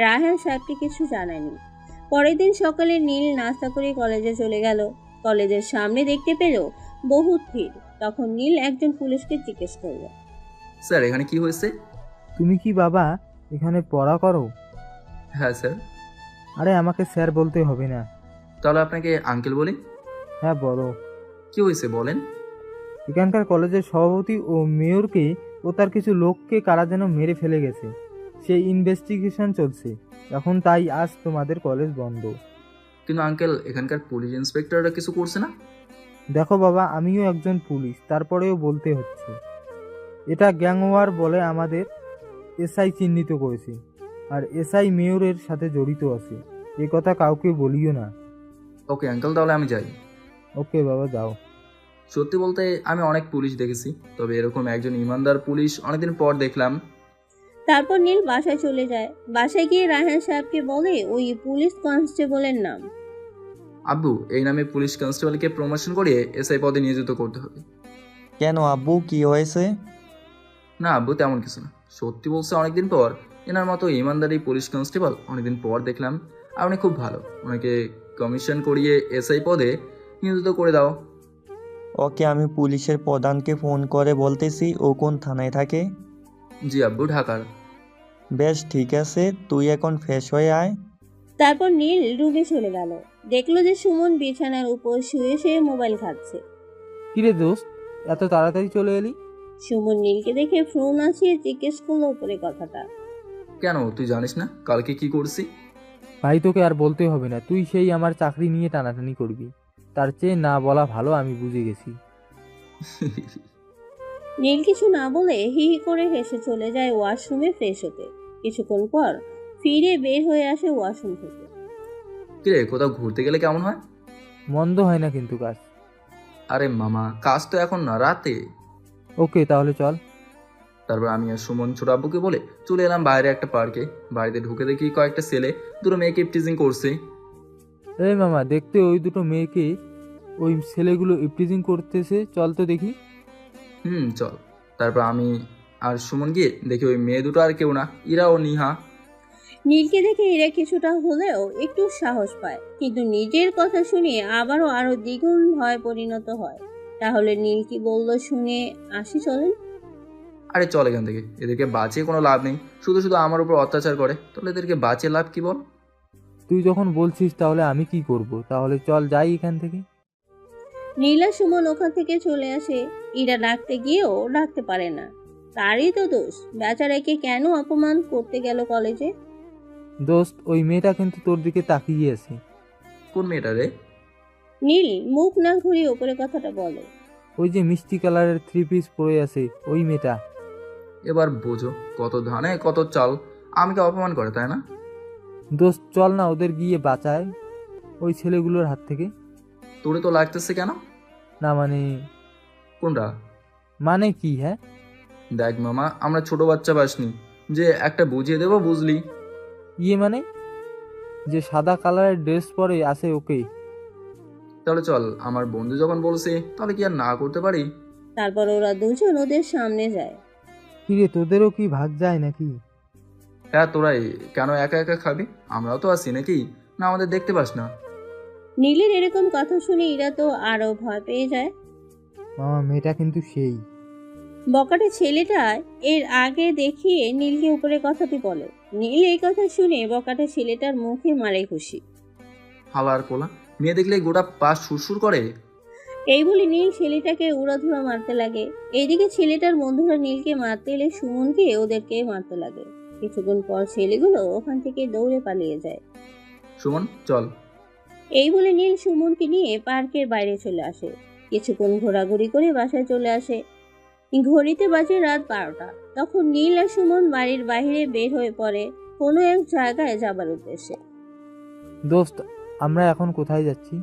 রায়হান সাহেবকে কিছু জানায়নি। পরের দিন সকালে নীল নাস্তা করে কলেজে চলে গেল। কলেজের সামনে দেখতে পেল বহুত ভিড়। তখন নীল একজন পুলিশকে জিজ্ঞেস করলো, স্যার এখানে কি হয়েছে? তুমি কি বাবা এখানে পড়া করো? হ্যাঁ স্যার। আরে আমাকে স্যার বলতে হবে না। তাহলে আপনাকে আঙ্কেল বলি? হ্যাঁ বলো। কি হয়েছে বলেন। এখানকার কলেজের সভাপতি ও মেয়রকে ও তার কিছু লোককে কারা যেন মেরে ফেলে গেছে, সেই ইনভেস্টিগেশন চলছে এখন, তাই আজ তোমাদের কলেজ বন্ধ। কিন্তু আঙ্কেল, এখানকার পুলিশ ইন্সপেক্টররা কিছু করছে না? দেখো বাবা, আমিও একজন পুলিশ, তারপরেও বলতে হচ্ছে। এটা গ্যাং ওয়ার বলে আমাদের এসআই চিহ্নিত করেছে, আর এসআই মেয়রের সাথে জড়িত আছে। এ কথা কাউকে বলিও না। ওকে আঙ্কেল, তাহলে আমি যাই। ওকে বাবা, যাও। সত্যি বলতে আমি অনেক পুলিশ দেখেছি, তবে এরকম একজন ইমানদার পুলিশ অনেকদিন পর দেখলাম। তারপর নীল বাসায় চলে যায়। বাসায় গিয়ে রায়হান সাহেবকে বলে ওই পুলিশ কনস্টেবলের নাম। আব্বু, এই নামে পুলিশ কনস্টেবলকে প্রমোশন করিয়ে এসআই পদে নিয়োজিত করতে হবে। কেন আব্বু, কি হয়েছে? না আব্বু, তেমন কিছু না। সত্যি বলছে, অনেকদিন পর এনার মতো ইমানদারি পুলিশ কনস্টেবল অনেকদিন পর দেখলাম, আর উনি খুব ভালো। ওনাকে কমিশন করিয়ে এসআই পদে নিয়োজিত করে দাও। ওকে, আমি পুলিশের প্রধানকে ফোন করে বলতেছি। ও কোন থানায় থাকে? জি আব্বু, ঢাকার। বেশ ঠিক আছে, তুই এখন ফ্রেশ হয়ে আয়। তারপর নীল রুমে চলে গেল। দেখলো যে সুমন বিছানার উপর শুয়ে শুয়ে মোবাইল ঘাঁটছে। কিরে দোস্ত, এত তাড়াতাড়ি চলে এলি? সুমন নীলকে দেখে ফ্রু নাচিয়ে জিজ্ঞেস করলো উপরে কথাটা। কেন, তুই জানিস না কালকে কি করছি? ভাই তোকে আর বলতে হবে না, তুই সেই আমার চাকরি নিয়ে টানাটানি করবি। তার চেয়ে না বলা ভালো, আমি বুঝে গেছি। নীল কিছু না বলে হি হি করে হেসে চলে যায় ওয়াশরুমে ফ্রেশ হতে। কিছুক্ষণ পর ফিরে বের হয়ে আসে ওয়াশরুম থেকে। কিরে, কোথাও ঘুরতে গেলে কেমন হয়? মন্দ হয় না কিন্তু কাজ। আরে মামা, কাজ তো এখন না, রাতে। ওকে, তাহলে চল। তারপর আমি আর সুমন ছোট আব্বুকে বলে চলে এলাম বাইরে একটা পার্কে। বাড়িতে ঢুকে দেখি কয়েকটা ছেলে দুটো মেয়েকে টিজিং করছে। এই মামা, দেখতে ওই দুটো মেয়েকে ওই ছেলেগুলো ইপটিজিং করতেছে, চল তো দেখি। চল। তারপর আমি আর সুমন গিয়ে দেখি ওই মেয়ে দুটো আর কেউ না, ইরা ও নিহা। নীলকে দেখে এরা কিছুটা হলেও একটু সাহস পায়, কিন্তু নিজের কথা শুনে আরো দ্বিগুণ ভয় পরিণত হয়। তাহলে নীল কি বললো শুনে আসি, চলেন। আরে চল এখান থেকে, এদেরকে বাঁচিয়ে কোনো লাভ নেই, শুধু শুধু আমার উপর অত্যাচার করে, তাহলে এদেরকে বাঁচিয়ে লাভ কি বল? তুই যখন বলছিস তাহলে আমি কি করব? তাহলে চল যাই এখান থেকে। নীল আর সুমন ওখান থেকে চলে আসে। ইরা ডাকতে গিয়েও ডাকতে পারে না। তারই তো দোষ, বেচারাকে কেন অপমান করতে গেল কলেজে। দোস্ত, ওই মেয়েটা কিন্তু তোর দিকে তাকিয়ে আছে। কোন মেয়েটা রে? নীল মুখ না ঘুরিয়ে ওপরে কথাটা বলে। ওই যে মিষ্টি কালারের 3 পিস পরে আছে, ওই মেয়েটা। এবার বোঝো, কত ধানে কত চাল, আমাকে অপমান করে, তাই না? দোস্ত চল না, ওদের গিয়ে বাঁচায় ওই ছেলেগুলোর হাত থেকে। তোরে তো লাগতেছে কেন? না মানে? কোনটা মানে কি? হ্যাঁ দেখ মামা, আমরা ছোট বাচ্চা বাসনি যে একটা বুঝিয়ে দেবো, বুঝলি? ইয়ে মানে যে সাদা কালারের ড্রেস পরে আছে ওকে। তাহলে চল, আমার বন্ধু যখন বলছে তাহলে কি আর না করতে পারি? তারপর ওরা দুজন ওদের সামনে যায়। কিরে, তোদেরও কি ভাগ যায় নাকি? হ্যাঁ, তোরাই কেন একা একা খাবি? আমরাও তো আছি নাকি, না আমাদের দেখতে পাস না? নীলের এরকম কথা শুনে ইরা তো আরো ভয় পেয়ে যায়। মামা, মেয়েটা কিন্তু সেই বকাটে ছেলেটা এর আগে দেখিয়ে নীলকে উপরে কথাটি বলে। নীল এই কথা শুনে বকাটে ছেলেটার মুখে মারে খুশি। হালার পোলা, মেয়ে দেখলে গোটা পা সুরসুর করে। এই বলে নীল ছেলেটাকে উড়াধুরা মারতে লাগে। এইদিকে ছেলেটার বন্ধুরা নীলকে মারতে এলে সুমনকে ওদেরকে মারতে লাগে। কিছুক্ষণ পর ছেলেগুলো ওখান থেকে দৌড়ে পালিয়ে যায়। সুমন চল। এই বলে নীল সুমনকে নিয়ে পার্কের বাইরে চলে আসে। কিছুক্ষণ ঘোরাঘুরি করে বাসায় চলে আসে। ঘড়িতে বাজে রাত 12টা। তখন নীল আর সুমন বাড়ির বাইরে বের হয়ে পড়ে কোনো এক জায়গায় যাবার উদ্দেশ্যে। দোস্ত, আমরা এখন কোথায় যাচ্ছি?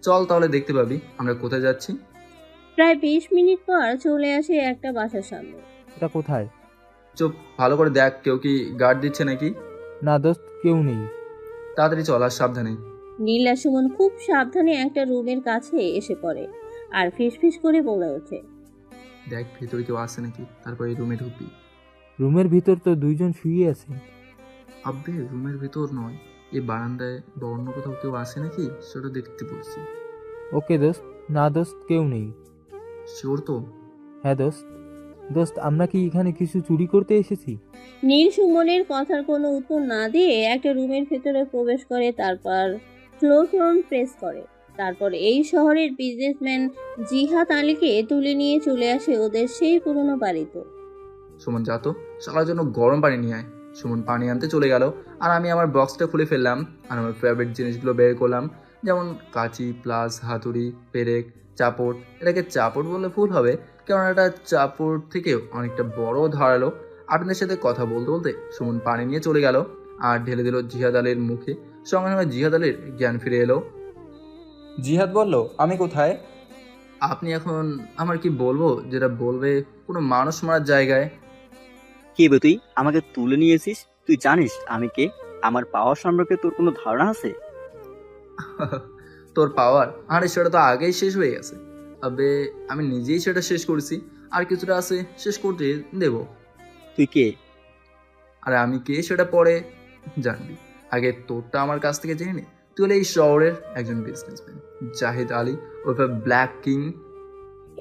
চল তাহলে দেখতে পাবি আমরা কোথায় যাচ্ছি। প্রায় 20 মিনিট পর চলে আসে একটা বাসার সামনে। এটা কোথায়? চুপ, ভালো করে দেখ, কেউ কি গার্ড দিচ্ছে নাকি? না দোস্ত, কেউ নেই। তাড়াতাড়ি চল আর সাবধানে। নীল আর সুমন খুব সাবধানে একটা রুমের কাছে এসে পড়ে আর ফিসফিস করে বলে ওঠে, দেখ ভেতরে কেউ আছে নাকি, তারপর এই রুমে ঢুকবি। রুমের ভিতর তো দুইজন শুয়ে আছে। আব্বে, রুমের ভিতর নয়, এই বারান্দায় বা অন্য কোথাও কেউ আছে নাকি সেটা দেখতে বলছি। ওকে দোস্ত। না দোস্ত, কেউ নেই। শিওর তো? হ্যাঁ দোস্ত। দোস্ত, আমরা কি এখানে কিছু চুরি করতে এসেছি? নীল সুমনের কথার কোনো উত্তর না দিয়ে একটা রুমের ভেতরে প্রবেশ করে। তারপর ফ্লোর প্রেস করে। তারপর এই শহরের বিজনেসম্যান জিহাদ আলীকে তুলে নিয়ে চলে আসে ওদের সেই পুরনো বাড়িতে। সুমন যা তো, সবার জন্য গরম পানি নিয়ে আয়। সুমন পানি আনতে চলে গেল আর আমি আমার বক্সটা খুলে ফেললাম আর আমার ফেভারিট জিনিসগুলো বের করলাম, যেমন কাঁচি, প্লাস, হাতুড়ি, পেরেক, চাপড়। এটাকে চাপড় বললে ভুল হবে, কারণ এটা চাপড় থেকে অনেকটা বড় ধারালো। আপনাদের সাথে কথা বলতে বলতে সুমন পানি নিয়ে চলে গেল আর ঢেলে দিল জিহাদ আলীর মুখে। সঙ্গে সঙ্গে জিহাদ আলীর জ্ঞান ফিরে এলো। জিহাদ বলল, আমি কোথায়? আপনি এখন আমার কি বলবো যেটা বলবে কোনো মানুষ মারার জায়গায়। কে বে তুই? আমাকে তুলে নিয়েছিস? তুই জানিস আমি কে? আমার পাওয়ার সম্পর্কে তোর কোনো ধারণা আছে? তোর পাওয়ার? আরে সেটা তো আগেই শেষ হয়ে গেছে। তবে আমি নিজেই সেটা শেষ করেছি, আর কিছুটা আছে শেষ করতে দেব। তুই কে? আরে আমি কে সেটা পরে জানবি, আগে তোরটা আমার কাছ থেকে জেনে নে। তুই হলে এই শহরের একজন বিজনেসম্যান, জাহিদ আলী ওরফে ব্ল্যাক কিং।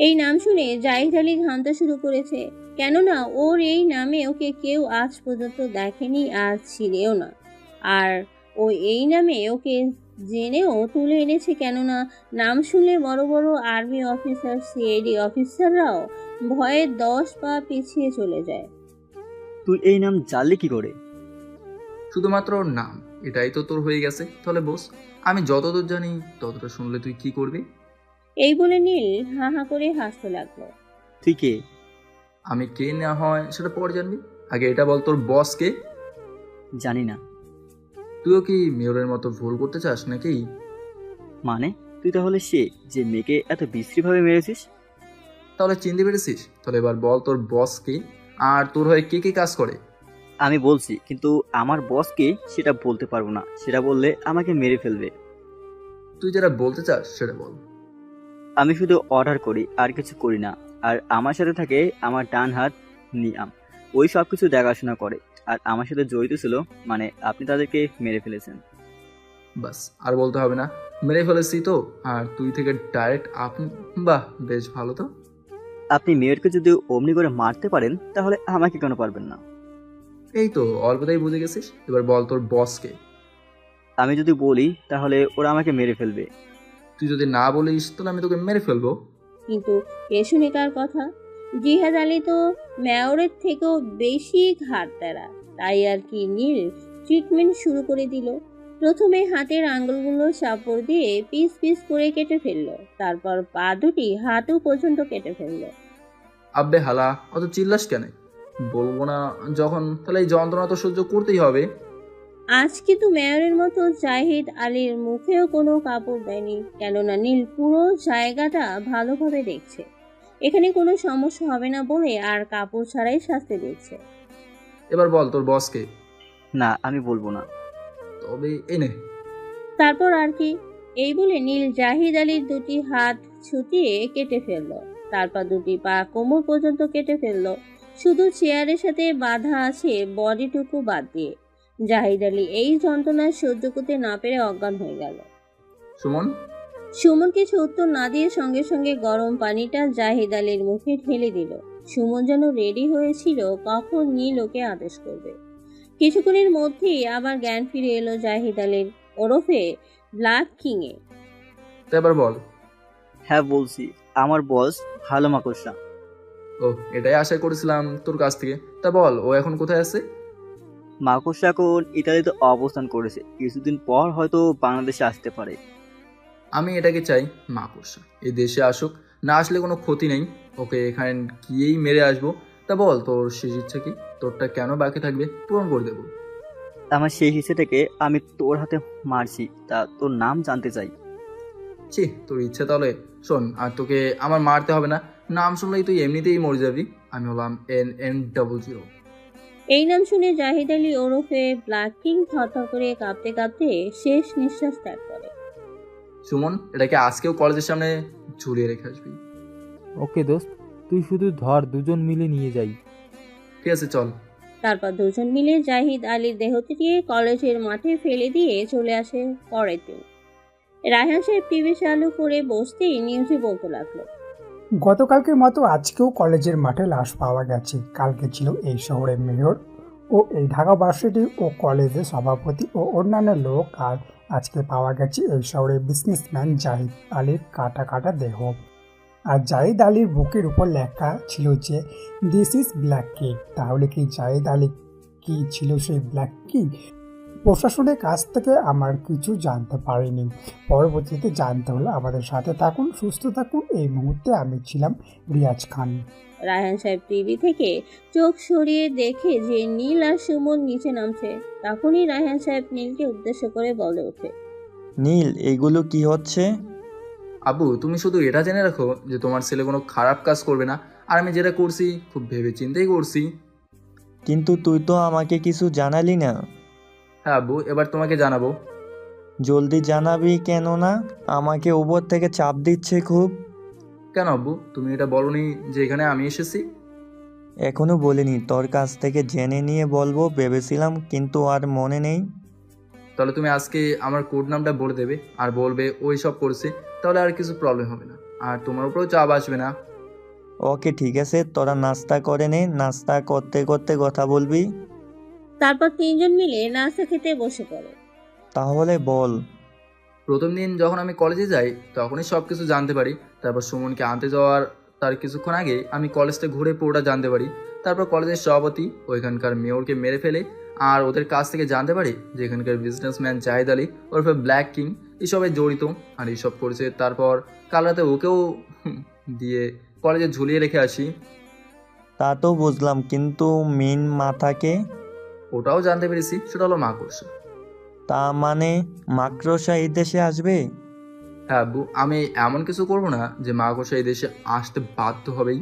এই নাম শুনে জাহিদ আলী ঘামতে শুরু করেছে, কেননা ওর এই নামে ওকে কেউ আজ পর্যন্ত দেখেনি আর ছিলেও না। আর ও এই নামে ওকে জেনেও তুলে এনেছে, কেননা নাম শুনলে বড় বড় আর্মি অফিসার, সিআইডি অফিসাররাও ভয়ে 10 পা পিছিয়ে চলে যায়। তুই এই নাম জানলি কি করে? শুধুমাত্র ওর নাম, এটাই তো তোর হয়ে গেছে। তাহলে বস, আমি যতদূর জানি ততটা শুনলে তুই কি করবি? এই বলে নীল হা হা করে হাসতে লাগলো। তুই কে? আমি কে না হয় সেটা পরে জানবি, আগে এটা বল তোর বস কে? জানি না। তুইও কি মেয়রের মতো ভুল করতে চাস নাকি? মানে তুই তাহলে সে যে মেয়েকে এত বিশ্রীভাবে মেরেছিস? তাহলে চিনতে পেরেছিস? তাহলে এবার বল তোর বস কে, আর তোর হয়ে কে কে কাজ করে? আমি বলছি, কিন্তু আমার বসকে সেটা বলতে পারবো না। সেটা বললে আমাকে মেরে ফেলবে। তুই যেটা বলতে চাস সেটা বল। আমি শুধু অর্ডার করি, আর কিছু করি না। আর আমার সাথে থাকে আমার ডান হাত নিয়াম, ওই সব কিছু দেখাশোনা করে। আর আমার সাথে জড়িত ছিল, মানে আপনি তাদেরকে মেরে ফেলেছেন। বাস, আর বলতে হবে না, মেরে ফেলেছি তো। আর তুই থেকে ডাইরেক্ট আপনি? বাহ, বেশ ভালো তো। আপনি মেয়রকে যদি অমনি করে মারতে পারেন, তাহলে আমাকে কেন পারবেন না? এই তো অল্পতেই বুঝে গেছিস। এবার বল তোর বসকে। আমি যদি বলি তাহলে ওরা আমাকে মেরে ফেলবে। তুই যদি না বলিস তাহলে আমি তোকে মেরে ফেলবো। কিন্তু এ শুনে কার কথা? জিহাদ আলী তো মেয়রের থেকেও বেশি ঘাড়তেরা। তাই আর কি নীল ট্রিটমেন্ট শুরু করে দিল। প্রথমে হাতের আঙ্গুলগুলো চাপড় দিয়ে পিস পিস করে কেটে ফেললো, তারপর পা দুটি হাঁটু পর্যন্ত কেটে ফেললো। আব্বে হালা, অত চিল্লাস কেন? বলবো না যখন, তাহলে এই যন্ত্রণা তো সহ্য করতেই হবে। আজ কিন্তু মেয়রের মতো জাহিদ আলীর মুখেও কোনো কাপড় দেয়নি, কেননা নীল পুরো জায়গাটা ভালোভাবে দেখছে। এখানে কোনো সমস্যা হবে না বলে আর কাপড় ছাড়াই শাস্তি দিচ্ছে। এবার বল তোর বসকে। না, আমি বলবো না। তবে এনে। তারপর আর কি? এই বলে নীল জাহিদ আলীর দুটি হাত ছুটিয়ে কেটে ফেললো, তারপর দুটি পা কোমর পর্যন্ত কেটে ফেললো, শুধু চেয়ারের সাথে বাঁধা আছে বডিটুকু বাদ দিয়ে। জাহিদ আলী এই যন্ত্রণা সহ্য করতে না পেরে অজ্ঞান হয়ে গেল। সুমন কিছু উত্তর না দিয়ে সঙ্গে সঙ্গে গরম পানিটা জাহিদ আলীর মুখে ঢেলে দিল। সুমন যেন রেডি হয়েছিল কখন নীল ওকে আদেশ করবে। কিছুক্ষণের মধ্যেই আবার জ্ঞান ফিরে এলো জাহিদ আলীর, ওরফে ব্ল্যাক কিং এ। এবার বল। হ্যাঁ বলছি, আমার বস ভালো মাকড়সা। ও, এটাই আশা করেছিলাম তোর কাছ থেকে। তা বল, ও এখন কোথায় আছে? মাকড়সা এখন ইতালিতে অবস্থান করেছে, কিছুদিন পর হয়তো বাংলাদেশে আসতে পারে। আমি এটাকে চাই মাকড়সা এই দেশে আসুক, না আসলে কোনো ক্ষতি নেই, ওকে এখানে গিয়েই মেরে আসবো। তা বল তোর শেষ ইচ্ছা কি? তোরটা কেন বাকি থাকবে? পূরণ করে দেবো। আমার সেই হিসেটাকে আমি তোর হাতে মারছি, তা তোর নাম জানতে চাই। ছি, তোর ইচ্ছা তাহলে শোন, আর তোকে আমার মারতে হবে না। নাম শুনলেই তুই এমনিতেই মরে যাবি। আমি হলাম NN00। এই নাম শুনে জাহিদ আলী ওরফে ব্ল্যাক কিং থরথর করে কাঁপতে কাঁপতে শেষ নিঃশ্বাস ত্যাগ করে। সুমন, এটাকে আজকেও কলেজের সামনে ঝুলিয়ে রেখে আসবি। ওকে দোস্ত, তুই শুধু ধর, দুজন মিলে নিয়ে যাই। ঠিক আছে, চল। তারপর দুজন মিলে জাহিদ আলীর দেহটিকে কলেজের মাঠে ফেলে দিয়ে চলে আসে পরের দিন। রায়হান সাহেব টিভি চালু করে বসতেই নিউজে বলতে লাগলো, গতকালকের মতো আজকেও কলেজের মাঠে লাশ পাওয়া গেছে। কালকে ছিল এই শহরের মেয়র ও এই ঢাকা ভার্সিটি ও কলেজের সভাপতি ও অন্যান্য লোক, আর আজকে পাওয়া গেছে এই শহরের বিজনেসম্যান জাহিদ আলীর কাটা কাটা দেহ। আর জাহিদ আলীর বুকের উপর লেখা ছিল যে দিস ইজ ব্ল্যাক কিং। তাহলে কি জাহিদ আলী কি ছিল সেই ব্ল্যাক কিং? প্রশাসনের কাছ থেকে আমার কিছু জানতে পারিনি, পরবর্তীতে জানতে হলে আমাদের সাথে থাকুন, সুস্থ থাকুন। এই মুহূর্তে আমি ছিলাম রিয়াজ খান। রায়হান সাহেব টিভি থেকে চোখ সরিয়ে দেখে যে নীল আর সুমন নিচে নামছে। তখনই রায়হান সাহেব নীলকে উদ্দেশ্য করে বলে ওঠে, নীল, এগুলো কি হচ্ছে? আবু, তুমি শুধু এটা জেনে রাখো যে তোমার ছেলে কোনো খারাপ কাজ করবে না। আর আমি যেটা করছি খুব ভেবে চিন্তেই করছি। কিন্তু তুই তো আমাকে কিছু জানালি না। হ্যাঁ আবু, এবার তোমাকে জানাবো। জলদি জানাবি, কেন না আমাকে উপর থেকে চাপ দিচ্ছে খুব। কেন আব্বু, তুমি এটা বলনি যে এখানে আমি এসেছি? এখনো বলিনি, তোর কাছ থেকে জেনে নিয়ে বলবো ভেবেছিলাম, কিন্তু আর মনে নেই। তাহলে তুমি আজকে আমার কোড নামটা বলে দেবে আর বলবে ওই সব করছে, তাহলে আর কিছু প্রবলেম হবে না, আর তোমার উপরেও চাপ আসবে না। ওকে ঠিক আছে, তোরা নাস্তা করে নে, নাস্তা করতে করতে কথা বলবি। তারপর তিনজন মিলে নাস্তা খেতে বসে পড়ে। তাহলে বল। প্রথম দিন যখন আমি কলেজে যাই তখনই সব কিছু জানতে পারি। তারপর সুমনকে আনতে যাওয়ার তার কিছুক্ষণ আগে আমি কলেজটা ঘুরে পুরোটা জানতে পারি। তারপর কলেজের সভাপতি ওইখানকার মেয়রকে মেরে ফেলে, আর ওদের কাছ থেকে জানতে পারি যে এখানকার বিজনেসম্যান জাহিদ আলী ওরফে ব্ল্যাক কিং এসবে জড়িত আর এইসব করেছে। তারপর কাল রাতে ওকেও দিয়ে কলেজে ঝুলিয়ে রেখে আসি। তা তো বুঝলাম, কিন্তু মেন মাথাকে? ওটাও জানতে পেরেছি, সেটা হলো মাকড়সা। তা মানে মাকড়সা এই দেশে আসবে? হ্যাঁ আব্বু, আমি এমন কিছু করবো না যে মাকড়সা এই দেশে আসতে বাধ্য হবেই।